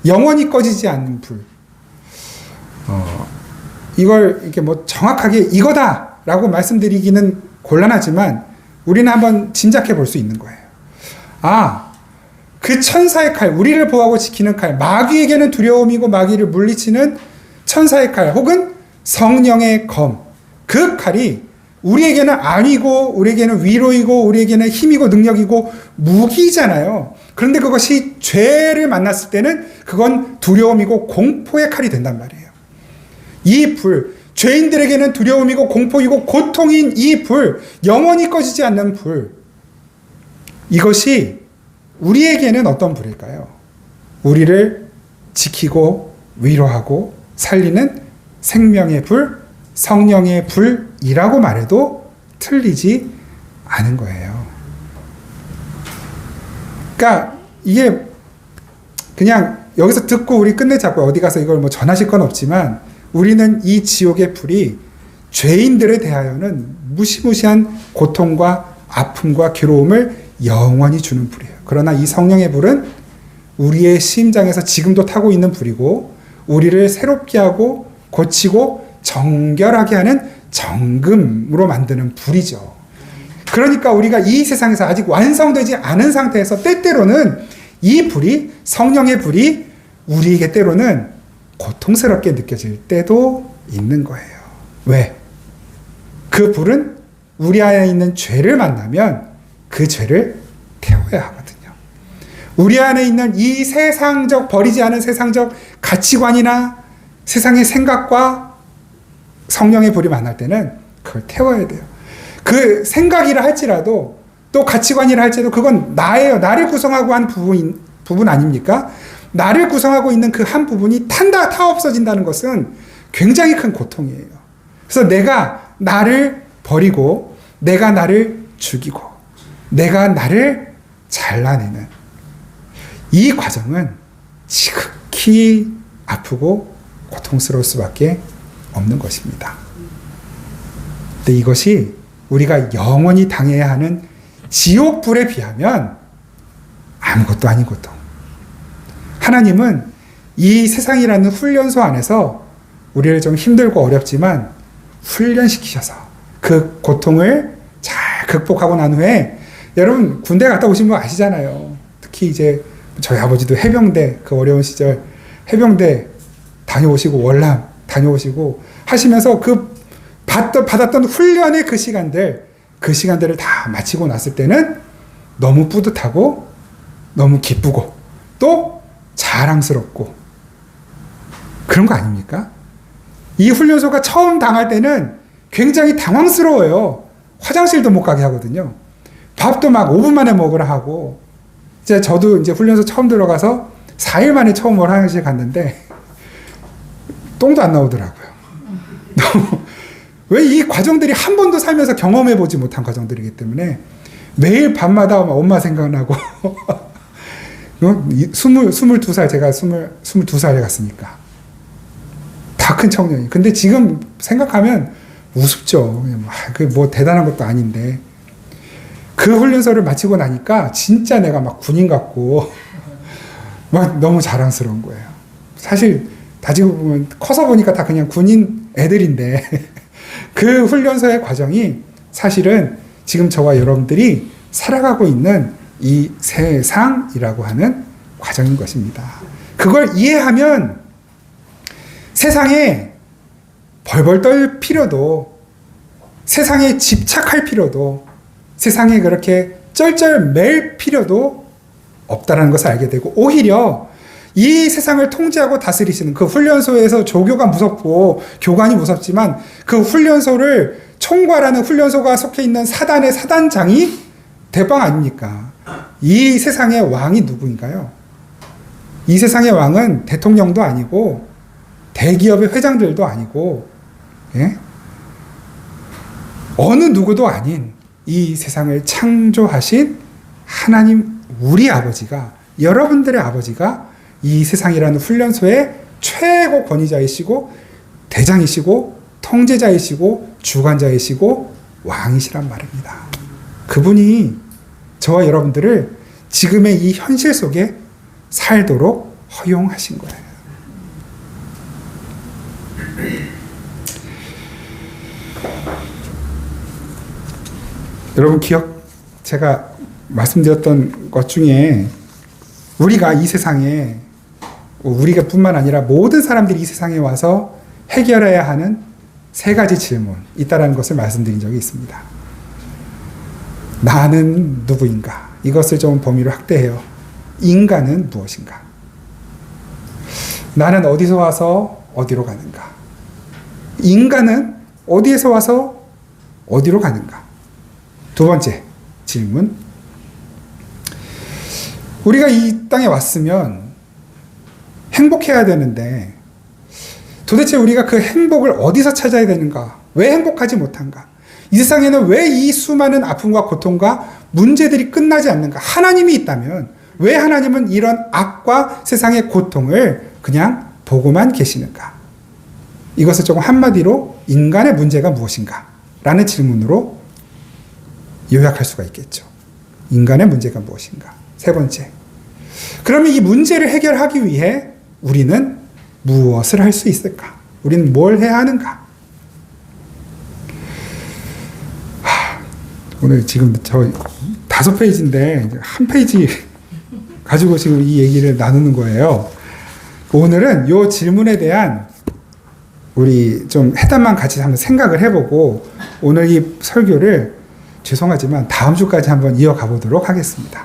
영원히 꺼지지 않는 불. 이걸 이렇게 뭐 정확하게 이거다라고 말씀드리기는 곤란하지만 우리는 한번 짐작해 볼 수 있는 거예요. 아, 그 천사의 칼, 우리를 보호하고 지키는 칼, 마귀에게는 두려움이고 마귀를 물리치는 천사의 칼, 혹은 성령의 검. 그 칼이 우리에게는 안위고, 우리에게는 위로이고, 우리에게는 힘이고, 능력이고, 무기잖아요. 그런데 그것이 죄를 만났을 때는 그건 두려움이고 공포의 칼이 된단 말이에요. 이 불, 죄인들에게는 두려움이고 공포이고 고통인 이 불, 영원히 꺼지지 않는 불, 이것이 우리에게는 어떤 불일까요? 우리를 지키고 위로하고 살리는 생명의 불, 성령의 불이라고 말해도 틀리지 않은 거예요. 그러니까 이게 그냥 여기서 듣고 우리 끝내자고 어디 가서 이걸 뭐 전하실 건 없지만, 우리는 이 지옥의 불이 죄인들에 대하여는 무시무시한 고통과 아픔과 괴로움을 영원히 주는 불이에요. 그러나 이 성령의 불은 우리의 심장에서 지금도 타고 있는 불이고, 우리를 새롭게 하고 고치고 정결하게 하는 정금으로 만드는 불이죠. 그러니까 우리가 이 세상에서 아직 완성되지 않은 상태에서 때때로는 이 불이, 성령의 불이 우리에게 때로는 고통스럽게 느껴질 때도 있는 거예요. 왜? 그 불은 우리 안에 있는 죄를 만나면 그 죄를 태워야 하거든요. 우리 안에 있는 이 세상적, 버리지 않은 세상적 가치관이나 세상의 생각과 성령의 불이 만날 때는 그걸 태워야 돼요. 그 생각이라 할지라도, 또 가치관이라 할지라도 그건 나예요. 나를 구성하고 한 부분 아닙니까? 나를 구성하고 있는 그 한 부분이 타 없어진다는 것은 굉장히 큰 고통이에요. 그래서 내가 나를 버리고, 내가 나를 죽이고, 내가 나를 잘라내는 이 과정은 지극히 아프고 고통스러울 수밖에 없는 것입니다. 근데 이것이 우리가 영원히 당해야 하는 지옥불에 비하면 아무것도 아닌 고통. 하나님은 이 세상이라는 훈련소 안에서 우리를 좀 힘들고 어렵지만 훈련시키셔서 그 고통을 잘 극복하고 난 후에, 여러분 군대 갔다 오신 거 아시잖아요. 특히 이제 저희 아버지도 해병대, 그 어려운 시절 해병대 다녀오시고 월남 다녀오시고 하시면서 그 받았던 훈련의 그 시간들을 다 마치고 났을 때는 너무 뿌듯하고 너무 기쁘고 또 자랑스럽고 그런 거 아닙니까? 이 훈련소가 처음 당할 때는 굉장히 당황스러워요. 화장실도 못 가게 하거든요. 밥도 막 5분 만에 먹으라 하고, 이제 저도 이제 훈련소 처음 들어가서 4일 만에 처음 화장실 갔는데 똥도 안 나오더라고요. 왜 이 과정들이 한 번도 살면서 경험해보지 못한 과정들이기 때문에 매일 밤마다 엄마 생각나고 스물두 살 제가 22살에 갔으니까. 다 큰 청년이. 근데 지금 생각하면 우습죠. 그게 뭐 대단한 것도 아닌데. 그 훈련소를 마치고 나니까 진짜 내가 막 군인 같고 막 너무 자랑스러운 거예요. 사실 다지고 보면 커서 보니까 다 그냥 군인 애들인데 그 훈련소의 과정이 사실은 지금 저와 여러분들이 살아가고 있는 이 세상이라고 하는 과정인 것입니다. 그걸 이해하면 세상에 벌벌 떨 필요도, 세상에 집착할 필요도, 세상에 그렇게 쩔쩔 맬 필요도 없다는 것을 알게 되고, 오히려 이 세상을 통제하고 다스리시는 그 훈련소에서 조교가 무섭고 교관이 무섭지만 그 훈련소를 총괄하는 훈련소가 속해 있는 사단의 사단장이 대빵 아닙니까? 이 세상의 왕이 누구인가요? 이 세상의 왕은 대통령도 아니고 대기업의 회장들도 아니고, 예? 어느 누구도 아닌 이 세상을 창조하신 하나님, 우리 아버지가, 여러분들의 아버지가 이 세상이라는 훈련소의 최고 권위자이시고 대장이시고 통제자이시고 주관자이시고 왕이시란 말입니다. 그분이 저와 여러분들을 지금의 이 현실 속에 살도록 허용하신 거예요. 여러분 제가 말씀드렸던 것 중에 우리가 이 세상에, 우리가 뿐만 아니라 모든 사람들이 이 세상에 와서 해결해야 하는 세 가지 질문 있다라는 것을 말씀드린 적이 있습니다. 나는 누구인가? 이것을 좀 범위로 확대해요. 인간은 무엇인가? 나는 어디서 와서 어디로 가는가? 인간은 어디에서 와서 어디로 가는가? 두 번째 질문. 우리가 이 땅에 왔으면 행복해야 되는데 도대체 우리가 그 행복을 어디서 찾아야 되는가? 왜 행복하지 못한가? 이 세상에는 왜 이 수많은 아픔과 고통과 문제들이 끝나지 않는가? 하나님이 있다면 왜 하나님은 이런 악과 세상의 고통을 그냥 보고만 계시는가? 이것을 조금 한마디로 인간의 문제가 무엇인가? 라는 질문으로 요약할 수가 있겠죠. 인간의 문제가 무엇인가? 세 번째. 그러면 이 문제를 해결하기 위해 우리는 무엇을 할 수 있을까? 우리는 뭘 해야 하는가? 오늘 지금 저 5페이지인데 한 페이지 가지고 지금 이 얘기를 나누는 거예요. 오늘은 이 질문에 대한 우리 좀 해답만 같이 한번 생각을 해보고 오늘 이 설교를 죄송하지만 다음 주까지 한번 이어가 보도록 하겠습니다.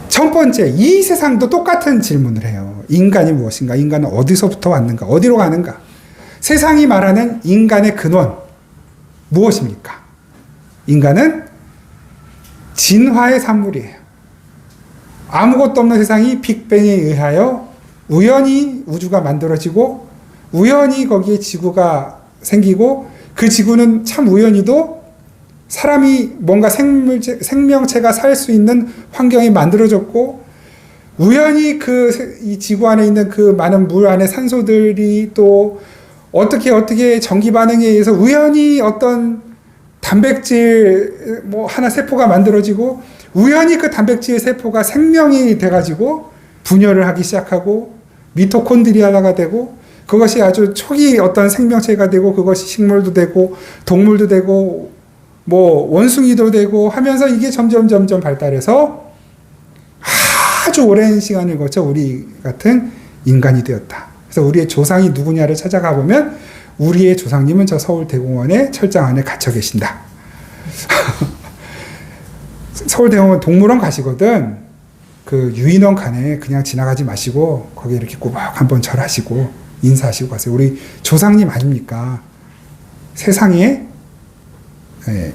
첫 번째, 이 세상도 똑같은 질문을 해요. 인간이 무엇인가? 인간은 어디서부터 왔는가? 어디로 가는가? 세상이 말하는 인간의 근원 무엇입니까? 인간은 진화의 산물이에요. 아무것도 없는 세상이 빅뱅에 의하여 우연히 우주가 만들어지고 우연히 거기에 지구가 생기고 그 지구는 참 우연히도 사람이 뭔가 생명체가 살 수 있는 환경이 만들어졌고 우연히 이 지구 안에 있는 그 많은 물 안에 산소들이 또 어떻게 전기 반응에 의해서 우연히 어떤 단백질 하나 세포가 만들어지고 우연히 그 단백질 세포가 생명이 돼가지고 분열을 하기 시작하고 미토콘드리아가 되고 그것이 아주 초기 어떤 생명체가 되고 그것이 식물도 되고 동물도 되고 원숭이도 되고 하면서 이게 점점 발달해서 아주 오랜 시간을 거쳐 우리 같은 인간이 되었다. 그래서 우리의 조상이 누구냐를 찾아가 보면 우리의 조상님은 저 서울대공원의 철장 안에 갇혀 계신다. 서울대공원 동물원 가시거든. 그 유인원 칸에 그냥 지나가지 마시고 거기 이렇게 꼬박 한번 절하시고 인사하시고 가세요. 우리 조상님 아닙니까? 세상의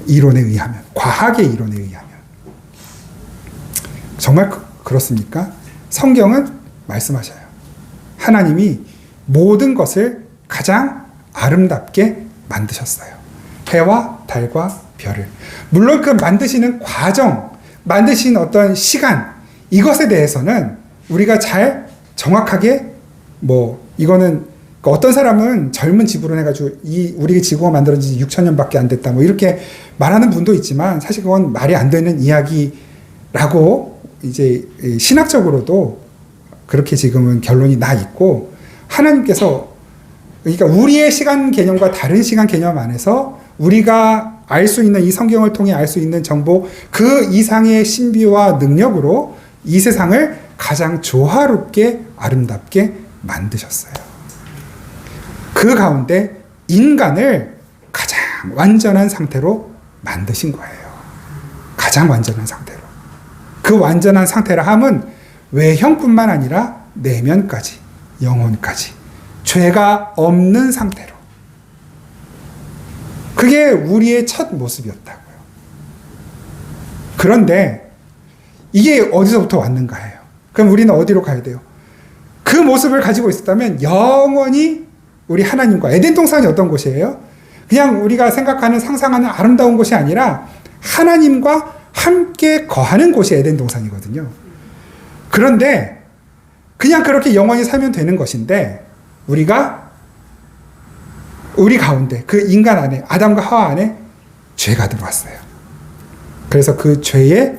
이론에 의하면, 과학의 이론에 의하면. 정말 그렇습니까? 성경은 말씀하셔요. 하나님이 모든 것을 가장 아름답게 만드셨어요. 해와 달과 별을. 물론 그 만드시는 과정, 만드신 어떤 시간, 이것에 대해서는 우리가 잘 정확하게 이거는 어떤 사람은 젊은 지구로 해가지고 우리 지구가 만들어진 지 6,000년밖에 안 됐다 이렇게 말하는 분도 있지만 사실 그건 말이 안 되는 이야기라고 이제 신학적으로도 그렇게 지금은 결론이 나 있고, 하나님께서 그러니까 우리의 시간 개념과 다른 시간 개념 안에서 우리가 알 수 있는 이 성경을 통해 알 수 있는 정보 그 이상의 신비와 능력으로 이 세상을 가장 조화롭게 아름답게 만드셨어요. 그 가운데 인간을 가장 완전한 상태로 만드신 거예요. 가장 완전한 상태로. 그 완전한 상태라 함은 외형뿐만 아니라 내면까지, 영혼까지 죄가 없는 상태로. 그게 우리의 첫 모습이었다고요. 그런데 이게 어디서부터 왔는가예요. 그럼 우리는 어디로 가야 돼요? 그 모습을 가지고 있었다면 영원히 우리 하나님과, 에덴 동산이 어떤 곳이에요? 그냥 우리가 생각하는 상상하는 아름다운 곳이 아니라 하나님과 함께 거하는 곳이 에덴 동산이거든요. 그런데 그냥 그렇게 영원히 살면 되는 것인데 우리 가운데 그 인간 안에, 아담과 하와 안에 죄가 들어왔어요. 그래서 그 죄의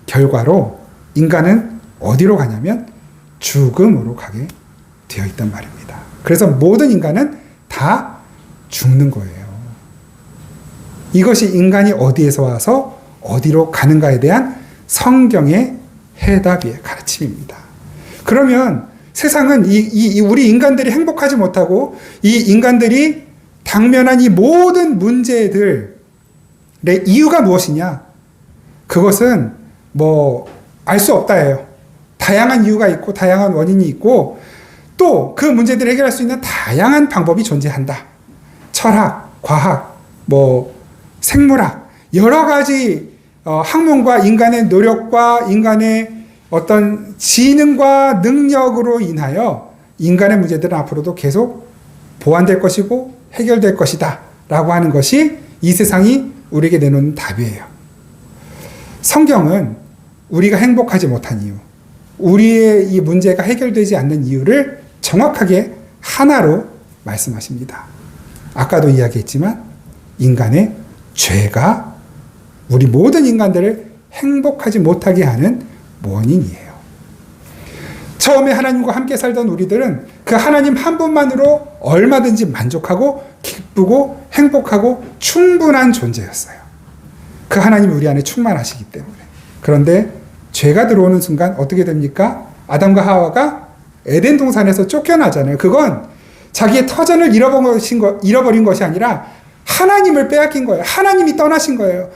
결과로 인간은 어디로 가냐면 죽음으로 가게 되어 있단 말입니다. 그래서 모든 인간은 다 죽는 거예요. 이것이 인간이 어디에서 와서 어디로 가는가에 대한 성경의 해답의 가르침입니다. 그러면 세상은 우리 인간들이 행복하지 못하고 이 인간들이 당면한 이 모든 문제들의 이유가 무엇이냐? 그것은 알 수 없다예요. 다양한 이유가 있고 다양한 원인이 있고 또 그 문제들을 해결할 수 있는 다양한 방법이 존재한다. 철학, 과학, 생물학, 여러 가지 학문과 인간의 노력과 인간의 어떤 지능과 능력으로 인하여 인간의 문제들은 앞으로도 계속 보완될 것이고 해결될 것이다 라고 하는 것이 이 세상이 우리에게 내놓는 답이에요. 성경은 우리가 행복하지 못한 이유, 우리의 이 문제가 해결되지 않는 이유를 정확하게 하나로 말씀하십니다. 아까도 이야기했지만 인간의 죄가 우리 모든 인간들을 행복하지 못하게 하는 원인이에요. 처음에 하나님과 함께 살던 우리들은 그 하나님 한 분만으로 얼마든지 만족하고 기쁘고 행복하고 충분한 존재였어요. 그 하나님이 우리 안에 충만하시기 때문에. 그런데 죄가 들어오는 순간 어떻게 됩니까? 아담과 하와가 에덴 동산에서 쫓겨나잖아요. 그건 자기의 터전을 잃어버린 것이 아니라 하나님을 빼앗긴 거예요. 하나님이 떠나신 거예요.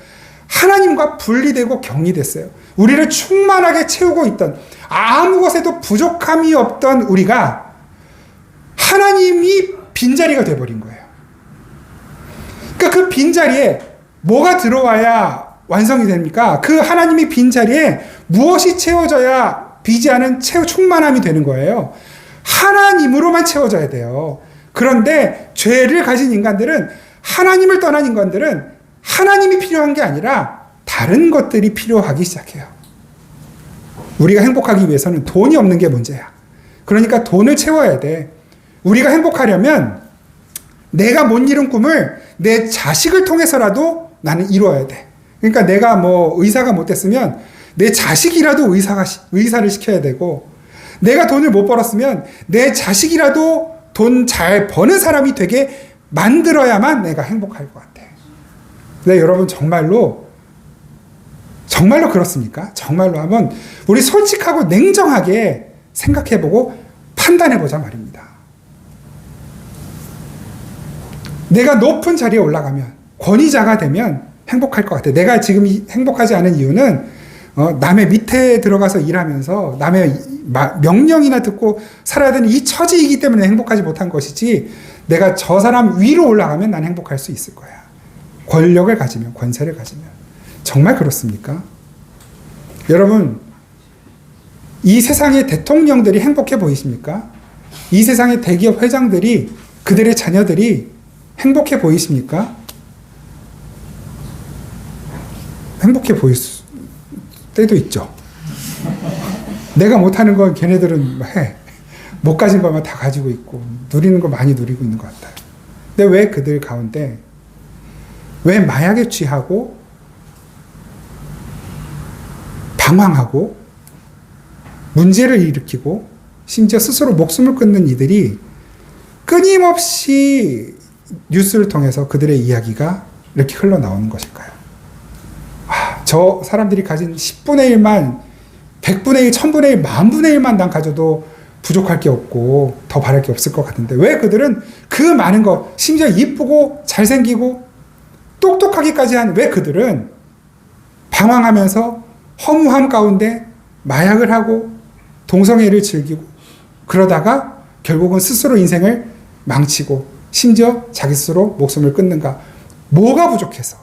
하나님과 분리되고 격리됐어요. 우리를 충만하게 채우고 있던, 아무 것에도 부족함이 없던 우리가 하나님이 빈자리가 돼버린 거예요. 그러니까 그 빈자리에 뭐가 들어와야 완성이 됩니까? 그 하나님이 빈자리에 무엇이 채워져야 비지 않은 충만함이 되는 거예요. 하나님으로만 채워져야 돼요. 그런데 죄를 가진 인간들은, 하나님을 떠난 인간들은 하나님이 필요한 게 아니라 다른 것들이 필요하기 시작해요. 우리가 행복하기 위해서는 돈이 없는 게 문제야. 그러니까 돈을 채워야 돼. 우리가 행복하려면 내가 못 이룬 꿈을 내 자식을 통해서라도 나는 이루어야 돼. 그러니까 내가 의사가 못 됐으면 내 자식이라도 의사를 시켜야 되고, 내가 돈을 못 벌었으면 내 자식이라도 돈 잘 버는 사람이 되게 만들어야만 내가 행복할 것 같아. 근데 여러분 정말로 그렇습니까? 정말로 한번 우리 솔직하고 냉정하게 생각해보고 판단해보자 말입니다. 내가 높은 자리에 올라가면, 권위자가 되면 행복할 것 같아. 내가 지금 행복하지 않은 이유는 남의 밑에 들어가서 일하면서 남의 명령이나 듣고 살아야 되는 이 처지이기 때문에 행복하지 못한 것이지, 내가 저 사람 위로 올라가면 난 행복할 수 있을 거야. 권력을 가지면, 권세를 가지면. 정말 그렇습니까? 여러분, 이 세상의 대통령들이 행복해 보이십니까? 이 세상의 대기업 회장들이, 그들의 자녀들이 행복해 보이십니까? 행복해 보일 때도 있죠. 내가 못하는 건 걔네들은 해. 못 가진 것만 다 가지고 있고 누리는 거 많이 누리고 있는 것 같아요. 근데 왜 그들 가운데 왜 마약에 취하고 방황하고 문제를 일으키고 심지어 스스로 목숨을 끊는 이들이 끊임없이 뉴스를 통해서 그들의 이야기가 이렇게 흘러나오는 것일까요? 저 사람들이 가진 10분의 1만, 100분의 1, 1000분의 1, 만분의 1만 난 가져도 부족할 게 없고 더 바랄 게 없을 것 같은데 왜 그들은 그 많은 것, 심지어 이쁘고 잘생기고 똑똑하기까지 한 왜 그들은 방황하면서 허무함 가운데 마약을 하고 동성애를 즐기고 그러다가 결국은 스스로 인생을 망치고 심지어 자기 스스로 목숨을 끊는가? 뭐가 부족해서?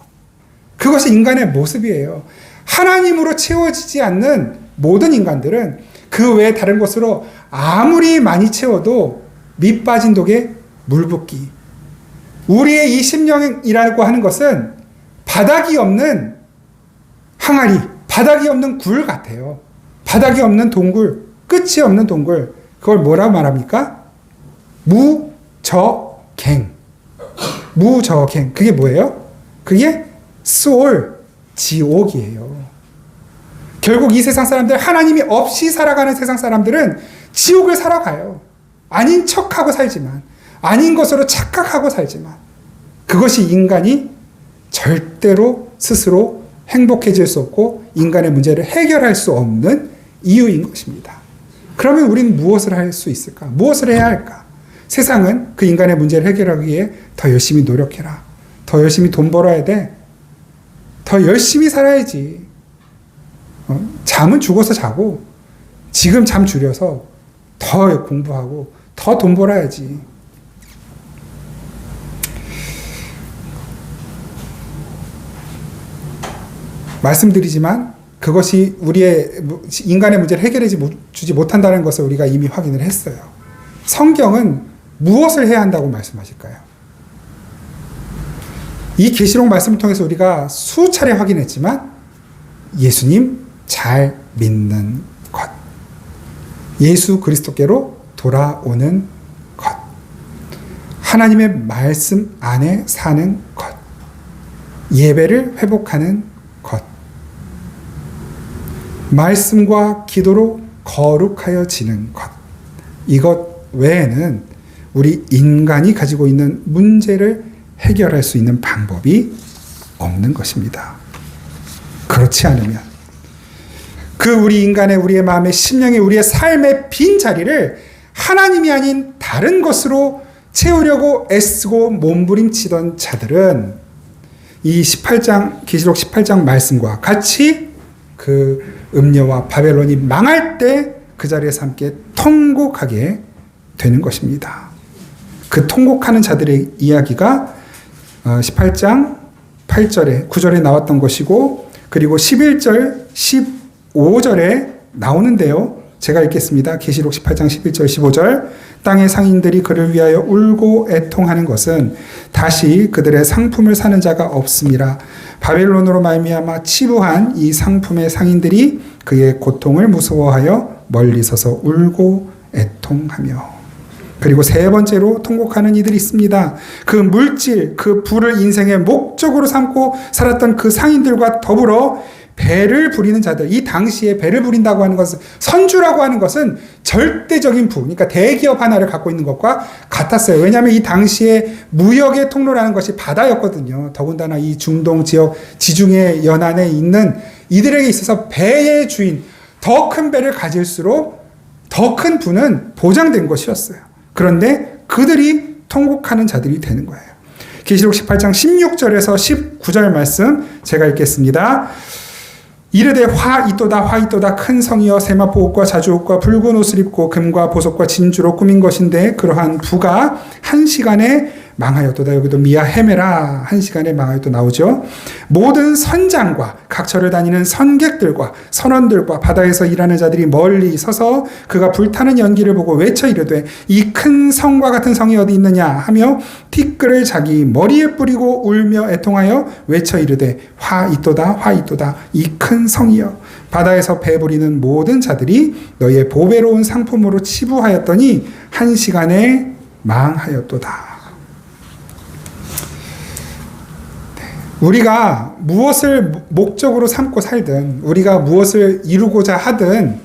그것이 인간의 모습이에요. 하나님으로 채워지지 않는 모든 인간들은 그 외에 다른 것으로 아무리 많이 채워도 밑 빠진 독에 물 붓기. 우리의 이 심령이라고 하는 것은 바닥이 없는 항아리, 바닥이 없는 굴 같아요. 바닥이 없는 동굴, 끝이 없는 동굴. 그걸 뭐라고 말합니까? 무저갱. 무저갱. 그게 뭐예요? 그게 수올, 지옥이에요. 결국 이 세상 사람들, 하나님이 없이 살아가는 세상 사람들은 지옥을 살아가요. 아닌 척하고 살지만, 아닌 것으로 착각하고 살지만, 그것이 인간이 절대로 스스로 행복해질 수 없고 인간의 문제를 해결할 수 없는 이유인 것입니다. 그러면 우리는 무엇을 할 수 있을까? 무엇을 해야 할까? 세상은 그 인간의 문제를 해결하기 위해 더 열심히 노력해라. 더 열심히 돈 벌어야 돼. 더 열심히 살아야지. 잠은 죽어서 자고 지금 잠 줄여서 더 공부하고 더 돈 벌어야지. 말씀드리지만 그것이 우리의 인간의 문제를 해결해 주지 못한다는 것을 우리가 이미 확인을 했어요. 성경은 무엇을 해야 한다고 말씀하실까요? 이 계시록 말씀을 통해서 우리가 수차례 확인했지만 예수님 잘 믿는 것, 예수 그리스도께로 돌아오는 것, 하나님의 말씀 안에 사는 것, 예배를 회복하는 것, 말씀과 기도로 거룩하여지는 것, 이것 외에는 우리 인간이 가지고 있는 문제를 해결할 수 있는 방법이 없는 것입니다. 그렇지 않으면 그 우리 인간의 우리의 마음의 심령의 우리의 삶의 빈 자리를 하나님이 아닌 다른 것으로 채우려고 애쓰고 몸부림치던 자들은 이 18장 계시록 18장 말씀과 같이 그 음녀와 바벨론이 망할 때 그 자리에서 함께 통곡하게 되는 것입니다. 그 통곡하는 자들의 이야기가 18장 8절에 9절에 나왔던 것이고 그리고 11절 15절에 나오는데요. 제가 읽겠습니다. 계시록 18장 11절 15절 땅의 상인들이 그를 위하여 울고 애통하는 것은 다시 그들의 상품을 사는 자가 없음이라. 바벨론으로 말미암아 치부한 이 상품의 상인들이 그의 고통을 무서워하여 멀리 서서 울고 애통하며. 그리고 세 번째로 통곡하는 이들이 있습니다. 그 물질, 그 부를 인생의 목적으로 삼고 살았던 그 상인들과 더불어 배를 부리는 자들, 이 당시에 배를 부린다고 하는 것은, 선주라고 하는 것은 절대적인 부, 그러니까 대기업 하나를 갖고 있는 것과 같았어요. 왜냐하면 이 당시에 무역의 통로라는 것이 바다였거든요. 더군다나 이 중동 지역 지중해 연안에 있는 이들에게 있어서 배의 주인, 더 큰 배를 가질수록 더 큰 부는 보장된 것이었어요. 그런데 그들이 통곡하는 자들이 되는 거예요. 계시록 18장 16절에서 19절 말씀 제가 읽겠습니다. 이르되 화 있도다 큰 성이여 세마포 옷과 자주옷과 붉은 옷을 입고 금과 보석과 진주로 꾸민 것인데 그러한 부가 한 시간에 망하였도다. 여기도 미아 헤메라 한 시간에 망하였도 나오죠. 모든 선장과 각 절을 다니는 선객들과 선원들과 바다에서 일하는 자들이 멀리 서서 그가 불타는 연기를 보고 외쳐 이르되 이 큰 성과 같은 성이 어디 있느냐 하며 티끌을 자기 머리에 뿌리고 울며 애통하여 외쳐 이르되 화 있도다 이 큰 성이여 바다에서 배부리는 모든 자들이 너희의 보배로운 상품으로 치부하였더니 한 시간에 망하였도다. 우리가 무엇을 목적으로 삼고 살든, 우리가 무엇을 이루고자 하든,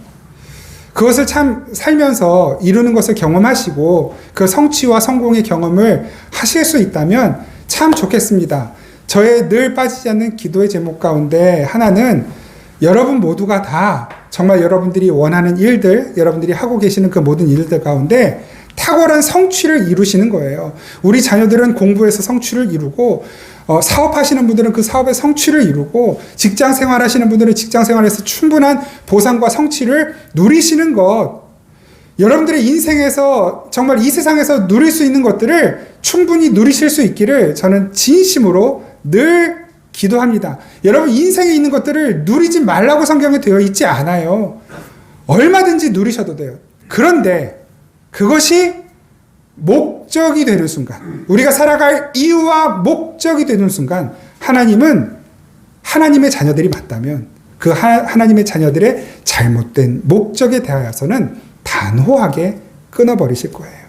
그것을 참 살면서 이루는 것을 경험하시고 그 성취와 성공의 경험을 하실 수 있다면 참 좋겠습니다. 저의 늘 빠지지 않는 기도의 제목 가운데 하나는 여러분 모두가 다 정말 여러분들이 원하는 일들, 여러분들이 하고 계시는 그 모든 일들 가운데 탁월한 성취를 이루시는 거예요. 우리 자녀들은 공부해서 성취를 이루고, 사업하시는 분들은 그 사업의 성취를 이루고, 직장 생활하시는 분들은 직장 생활에서 충분한 보상과 성취를 누리시는 것, 여러분들의 인생에서 정말 이 세상에서 누릴 수 있는 것들을 충분히 누리실 수 있기를 저는 진심으로 늘 기도합니다. 여러분, 인생에 있는 것들을 누리지 말라고 성경에 되어 있지 않아요. 얼마든지 누리셔도 돼요. 그런데 그것이 목적이 되는 순간, 우리가 살아갈 이유와 목적이 되는 순간, 하나님은 하나님의 자녀들이 맞다면 그 하나님의 자녀들의 잘못된 목적에 대하여서는 단호하게 끊어버리실 거예요.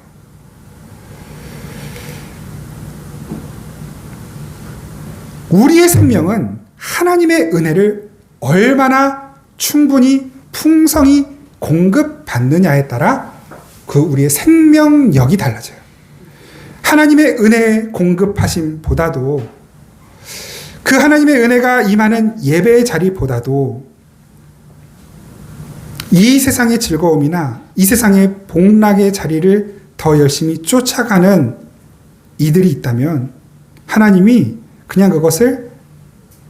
우리의 생명은 하나님의 은혜를 얼마나 충분히 풍성히 공급받느냐에 따라 그 우리의 생명력이 달라져요. 하나님의 은혜 공급하심보다도, 그 하나님의 은혜가 임하는 예배의 자리보다도 이 세상의 즐거움이나 이 세상의 복락의 자리를 더 열심히 쫓아가는 이들이 있다면 하나님이 그냥 그것을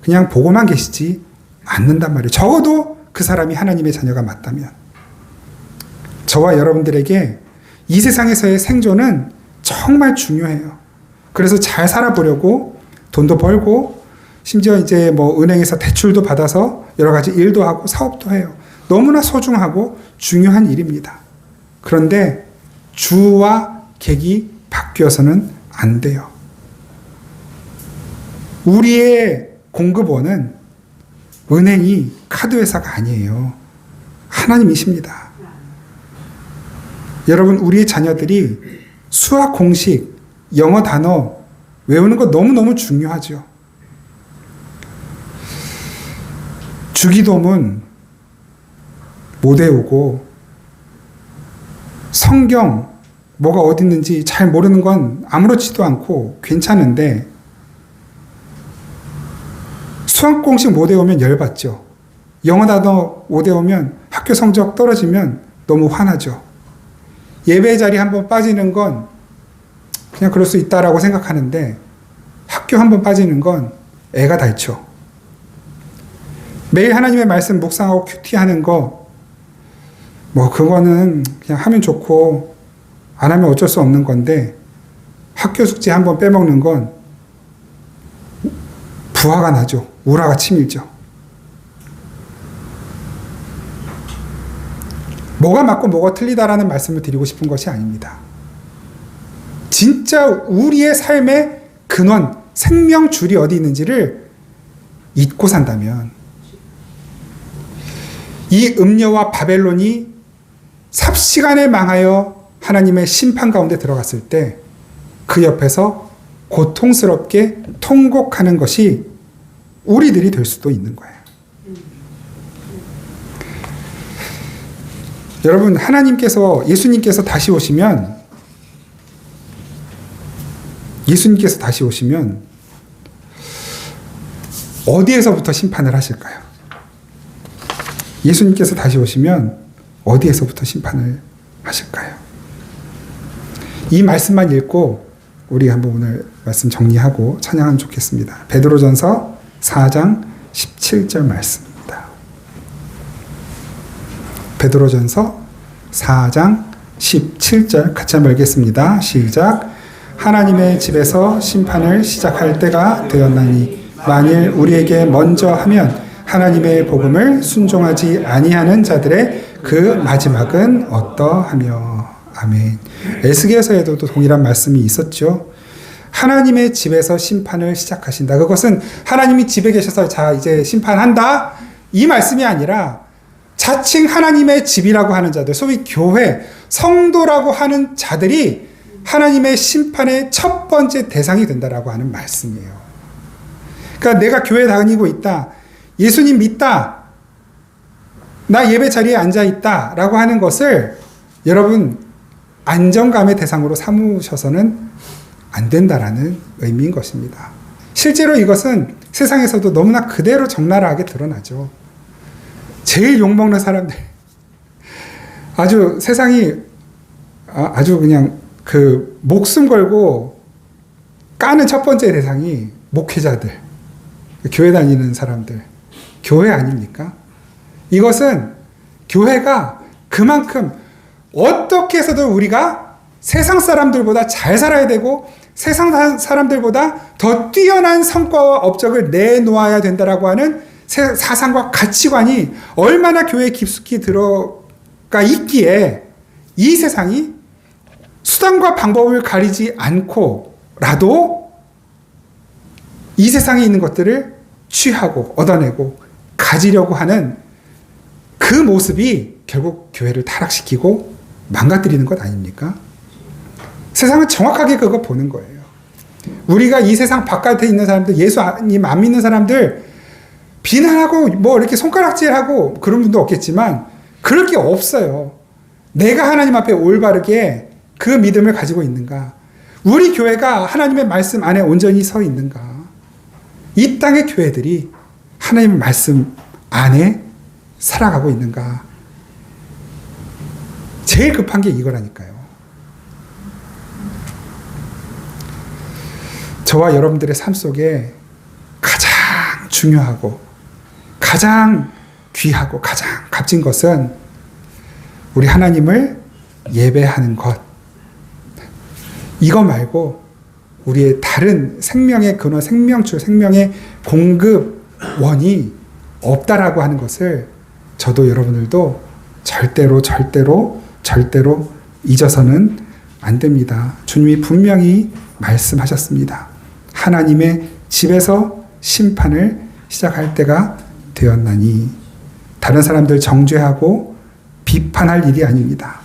그냥 보고만 계시지 않는단 말이에요. 적어도 그 사람이 하나님의 자녀가 맞다면. 저와 여러분들에게 이 세상에서의 생존은 정말 중요해요. 그래서 잘 살아보려고 돈도 벌고, 심지어 이제 뭐 은행에서 대출도 받아서 여러 가지 일도 하고 사업도 해요. 너무나 소중하고 중요한 일입니다. 그런데 주와 객이 바뀌어서는 안 돼요. 우리의 공급원은 은행이 카드회사가 아니에요. 하나님이십니다. 여러분, 우리의 자녀들이 수학 공식, 영어 단어 외우는 거 너무너무 중요하죠. 주기도문 못 외우고, 성경 뭐가 어디 있는지 잘 모르는 건 아무렇지도 않고 괜찮은데, 수학 공식 못 외우면 열받죠. 영어 단어 못 외우면 학교 성적 떨어지면 너무 화나죠. 예배 자리 한번 빠지는 건 그냥 그럴 수 있다라고 생각하는데, 학교 한번 빠지는 건 애가 다쳐. 매일 하나님의 말씀 묵상하고 큐티하는 거, 뭐 그거는 그냥 하면 좋고 안 하면 어쩔 수 없는 건데, 학교 숙제 한번 빼먹는 건 부하가 나죠. 우라가 치밀죠. 뭐가 맞고 뭐가 틀리다라는 말씀을 드리고 싶은 것이 아닙니다. 진짜 우리의 삶의 근원, 생명줄이 어디 있는지를 잊고 산다면, 이 음녀와 바벨론이 삽시간에 망하여 하나님의 심판 가운데 들어갔을 때 그 옆에서 고통스럽게 통곡하는 것이 우리들이 될 수도 있는 거예요. 여러분, 예수님께서 다시 오시면 어디에서부터 심판을 하실까요? 예수님께서 다시 오시면 어디에서부터 심판을 하실까요? 이 말씀만 읽고 우리 한번 오늘 말씀 정리하고 찬양하면 좋겠습니다. 베드로전서 4장 17절 말씀입니다. 베드로전서 4장 17절 같이 한번 읽겠습니다. 시작. 하나님의 집에서 심판을 시작할 때가 되었나니 만일 우리에게 먼저 하면 하나님의 복음을 순종하지 아니하는 자들의 그 마지막은 어떠하며. 아멘. 에스겔서에도 동일한 말씀이 있었죠. 하나님의 집에서 심판을 시작하신다. 그것은 하나님이 집에 계셔서 자 이제 심판한다 이 말씀이 아니라 자칭 하나님의 집이라고 하는 자들, 소위 교회, 성도라고 하는 자들이 하나님의 심판의 첫 번째 대상이 된다라고 하는 말씀이에요. 그러니까 내가 교회 다니고 있다, 예수님 믿다, 나 예배 자리에 앉아 있다 라고 하는 것을 여러분 안정감의 대상으로 삼으셔서는 안 된다라는 의미인 것입니다. 실제로 이것은 세상에서도 너무나 그대로 적나라하게 드러나죠. 제일 욕먹는 사람들, 아주 세상이 아주 그냥 그 목숨 걸고 까는 첫 번째 대상이 목회자들, 교회 다니는 사람들, 교회 아닙니까? 이것은 교회가 그만큼 어떻게 해서든 우리가 세상 사람들보다 잘 살아야 되고 세상 사람들보다 더 뛰어난 성과와 업적을 내놓아야 된다라고 하는 사상과 가치관이 얼마나 교회에 깊숙이 들어가 있기에 이 세상이 수단과 방법을 가리지 않고라도 이 세상에 있는 것들을 취하고 얻어내고 가지려고 하는 그 모습이 결국 교회를 타락시키고 망가뜨리는 것 아닙니까? 세상은 정확하게 그거 보는 거예요. 우리가 이 세상 바깥에 있는 사람들, 예수님 안 믿는 사람들 비난하고 뭐 이렇게 손가락질하고 그런 분도 없겠지만 그럴 게 없어요. 내가 하나님 앞에 올바르게 그 믿음을 가지고 있는가? 우리 교회가 하나님의 말씀 안에 온전히 서 있는가? 이 땅의 교회들이 하나님의 말씀 안에 살아가고 있는가? 제일 급한 게 이거라니까요. 저와 여러분들의 삶 속에 가장 중요하고 가장 귀하고 가장 값진 것은 우리 하나님을 예배하는 것. 이거 말고 우리의 다른 생명의 근원, 생명줄, 생명의 공급원이 없다라고 하는 것을 저도 여러분들도 절대로 잊어서는 안 됩니다. 주님이 분명히 말씀하셨습니다. 하나님의 집에서 심판을 시작할 때가 되었나니 다른 사람들 정죄하고 비판할 일이 아닙니다.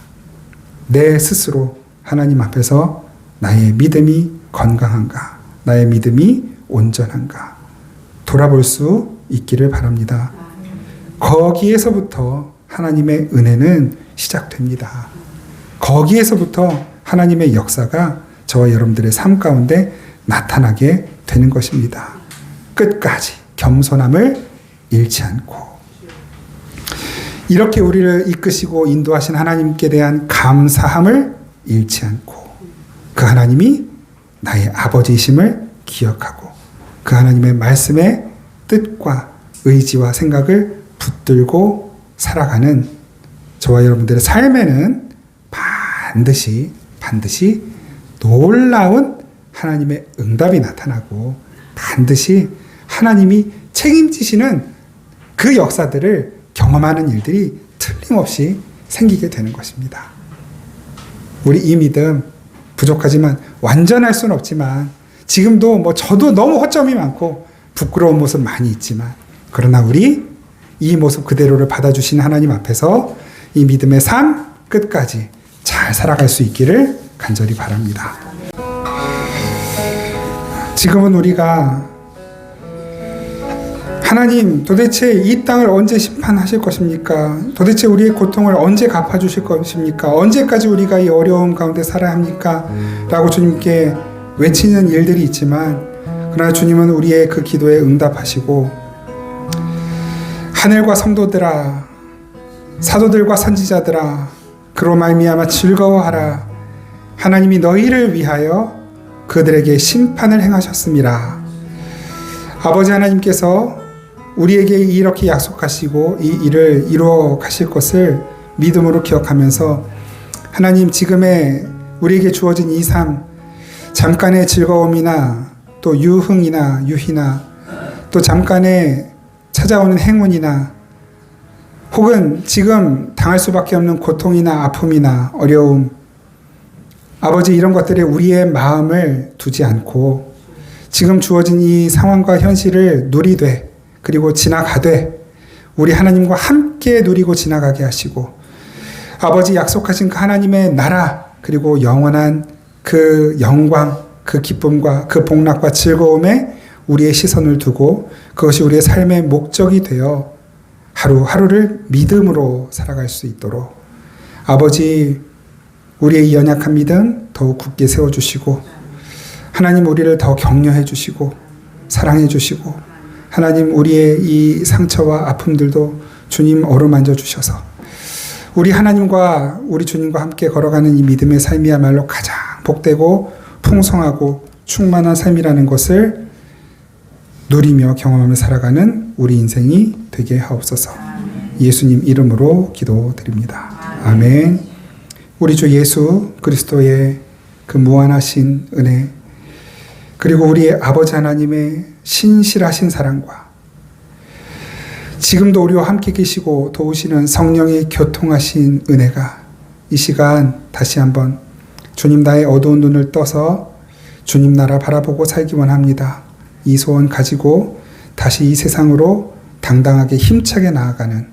내 스스로 하나님 앞에서 나의 믿음이 건강한가, 나의 믿음이 온전한가 돌아볼 수 있기를 바랍니다. 거기에서부터 하나님의 은혜는 시작됩니다. 거기에서부터 하나님의 역사가 저와 여러분들의 삶 가운데 나타나게 되는 것입니다. 끝까지 겸손함을 잃지 않고 이렇게 우리를 이끄시고 인도하신 하나님께 대한 감사함을 잃지 않고 그 하나님이 나의 아버지이심을 기억하고 그 하나님의 말씀의 뜻과 의지와 생각을 붙들고 살아가는 저와 여러분들의 삶에는 반드시 놀라운 하나님의 응답이 나타나고 반드시 하나님이 책임지시는 그 역사들을 경험하는 일들이 틀림없이 생기게 되는 것입니다. 우리 이 믿음 부족하지만 완전할 수는 없지만 지금도 저도 너무 허점이 많고 부끄러운 모습 많이 있지만 그러나 우리 이 모습 그대로를 받아주신 하나님 앞에서 이 믿음의 삶 끝까지 잘 살아갈 수 있기를 간절히 바랍니다. 지금은 우리가 하나님 도대체 이 땅을 언제 심판하실 것입니까? 도대체 우리의 고통을 언제 갚아주실 것입니까? 언제까지 우리가 이 어려움 가운데 살아야 합니까? 라고 주님께 외치는 일들이 있지만 그러나 주님은 우리의 그 기도에 응답하시고 하늘과 성도들아 사도들과 선지자들아 그로 말미암아 즐거워하라. 하나님이 너희를 위하여 그들에게 심판을 행하셨음이라. 아버지 하나님께서 우리에게 이렇게 약속하시고 이 일을 이루어 가실 것을 믿음으로 기억하면서 하나님 지금의 우리에게 주어진 이 삶 잠깐의 즐거움이나 또 유흥이나 유희나 또 잠깐의 찾아오는 행운이나 혹은 지금 당할 수밖에 없는 고통이나 아픔이나 어려움 아버지 이런 것들에 우리의 마음을 두지 않고 지금 주어진 이 상황과 현실을 누리되 그리고 지나가되 우리 하나님과 함께 누리고 지나가게 하시고 아버지 약속하신 그 하나님의 나라 그리고 영원한 그 영광, 그 기쁨과 그 복락과 즐거움에 우리의 시선을 두고 그것이 우리의 삶의 목적이 되어 하루하루를 믿음으로 살아갈 수 있도록 아버지 우리의 이 연약한 믿음 더욱 굳게 세워주시고 하나님 우리를 더 격려해 주시고 사랑해 주시고 하나님 우리의 이 상처와 아픔들도 주님 어루만져 주셔서 우리 하나님과 우리 주님과 함께 걸어가는 이 믿음의 삶이야말로 가장 복되고 풍성하고 충만한 삶이라는 것을 누리며 경험하며 살아가는 우리 인생이 되게 하옵소서. 예수님 이름으로 기도드립니다. 아멘. 우리 주 예수 그리스도의 그 무한하신 은혜 그리고 우리의 아버지 하나님의 신실하신 사랑과 지금도 우리와 함께 계시고 도우시는 성령의 교통하신 은혜가 이 시간 다시 한번 주님 나의 어두운 눈을 떠서 주님 나라 바라보고 살기 원합니다. 이 소원 가지고 다시 이 세상으로 당당하게 힘차게 나아가는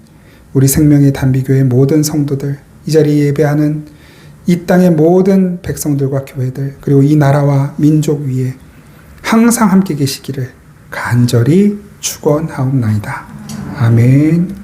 우리 생명의 단비교회 모든 성도들, 이 자리에 예배하는 이 땅의 모든 백성들과 교회들, 그리고 이 나라와 민족 위에 항상 함께 계시기를 간절히 축원하옵나이다. 아멘.